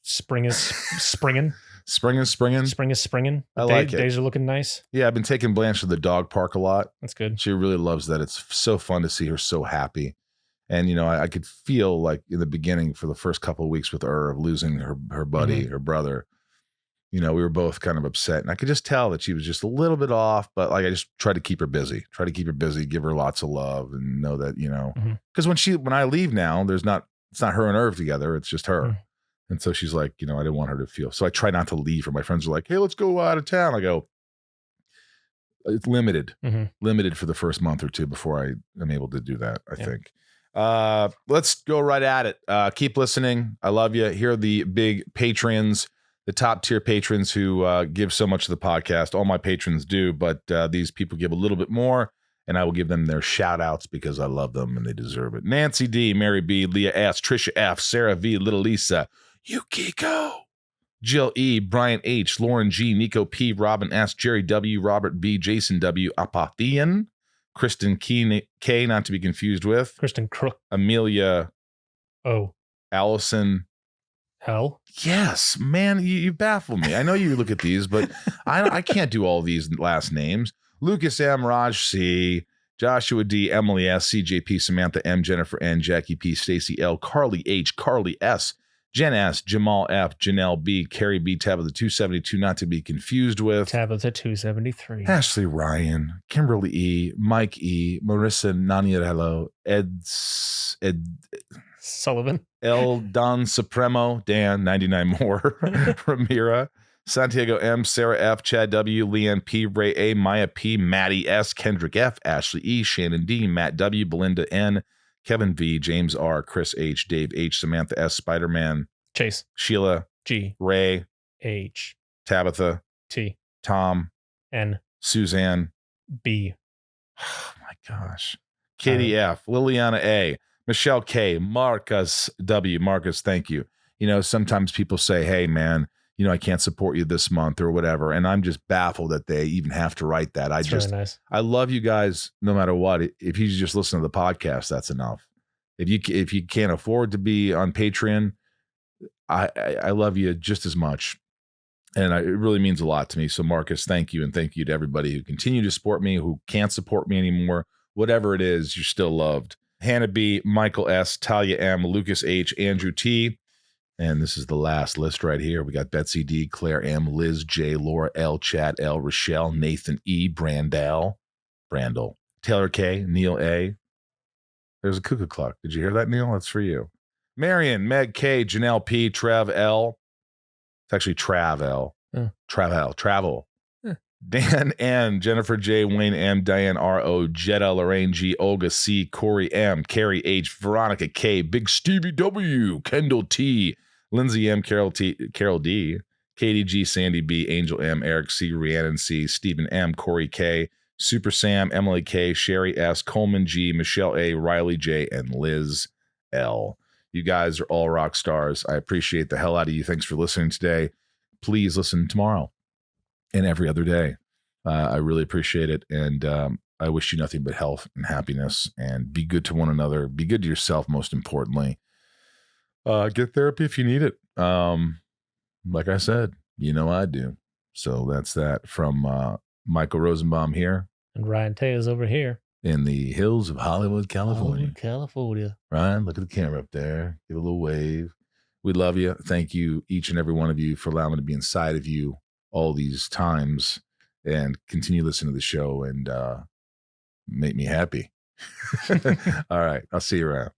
Spring is springing. Spring is springing. Spring is springing. I like it. Days are looking nice. Yeah, I've been taking Blanche to the dog park a lot. That's good. She really loves that. It's so fun to see her so happy. And, you know, I could feel like in the beginning for the first couple of weeks with her of losing her buddy, her brother, you know, we were both kind of upset. And I could just tell that she was just a little bit off, but like I just tried to keep her busy, give her lots of love and know that, you know, because when I leave now, it's not her and Irv together. It's just her. And so she's like, you know, I didn't want her to feel. So I try not to leave her. My friends are like, hey, let's go out of town. I go, it's limited for the first month or two before I am able to do that, I think. Let's go right at it. Keep listening. I love you. Here are the big patrons, the top tier patrons who give so much to the podcast. All my patrons do, but these people give a little bit more, and I will give them their shout outs because I love them and they deserve it. Nancy D, Mary B, Leah S, Trisha F, Sarah V, Little Lisa, Yukiko, Jill E, Brian H, Lauren G, Nico P, Robin S, Jerry W, Robert B, Jason W, Apathian, Kristen K, not to be confused with Kristen Crook, Amelia O, Allison Hell. Yes, man, you baffle me. I know you look at these, but I can't do all these last names. Lucas M, Raj C, Joshua D, Emily S, CJP, Samantha M, Jennifer N, Jackie P, Stacy L, Carly H, Carly S, Jen S, Jamal F, Janelle B, Carrie B, Tabitha 272, not to be confused with Tabitha 273, Ashley Ryan, Kimberly E, Mike E, Marissa Naniarello, Ed Sullivan, El Don Supremo, Dan 99 more, Ramira, Santiago M, Sarah F, Chad W, Leanne P, Ray A, Maya P, Maddie S, Kendrick F, Ashley E, Shannon D, Matt W, Belinda N, Kevin V, James R, Chris H, Dave H, Samantha S, Spider-Man, Chase, Sheila G, Ray H, Tabitha T, Tom N, Suzanne B. Oh my gosh. Katie F, Liliana A, Michelle K, Marcus W. Marcus, thank you. You know, sometimes people say, hey, man, you know, I can't support you this month or whatever. And I'm just baffled that they even have to write that. Really nice. I love you guys no matter what. If you just listen to the podcast, that's enough. If you can't afford to be on Patreon, I love you just as much. And it really means a lot to me. So Marcus, thank you. And thank you to everybody who continue to support me, who can't support me anymore. Whatever it is, you're still loved. Hannah B, Michael S, Talia M, Lucas H, Andrew T. And this is the last list right here. We got Betsy D, Claire M, Liz J, Laura L, Chad L, Rochelle, Nathan E, Brandel, Taylor K, Neil A. There's a cuckoo clock. Did you hear that, Neil? That's for you. Marion, Meg K, Janelle P, Trev L. It's actually Trav L. Travel. Dan N, Jennifer J, Wayne M, Diane R O, Jetta, Lorraine G, Olga C, Corey M, Carrie H, Veronica K, Big Stevie W, Kendall T, Lindsay M, Carol D, Katie G, Sandy B, Angel M, Eric C, Rhiannon C, Stephen M, Corey K, Super Sam, Emily K, Sherry S, Coleman G, Michelle A, Riley J, and Liz L. You guys are all rock stars. I appreciate the hell out of you. Thanks for listening today. Please listen tomorrow and every other day. I really appreciate it. And I wish you nothing but health and happiness, and be good to one another. Be good to yourself, most importantly. Get therapy if you need it. Like I said, you know I do. So that's that from Michael Rosenbaum here. And Ryan Tay is over here. in the hills of Hollywood, California. California. Ryan, look at the camera up there. Give a little wave. We love you. Thank you, each and every one of you, for allowing me to be inside of you all these times and continue listening to the show and make me happy. All right. I'll see you around.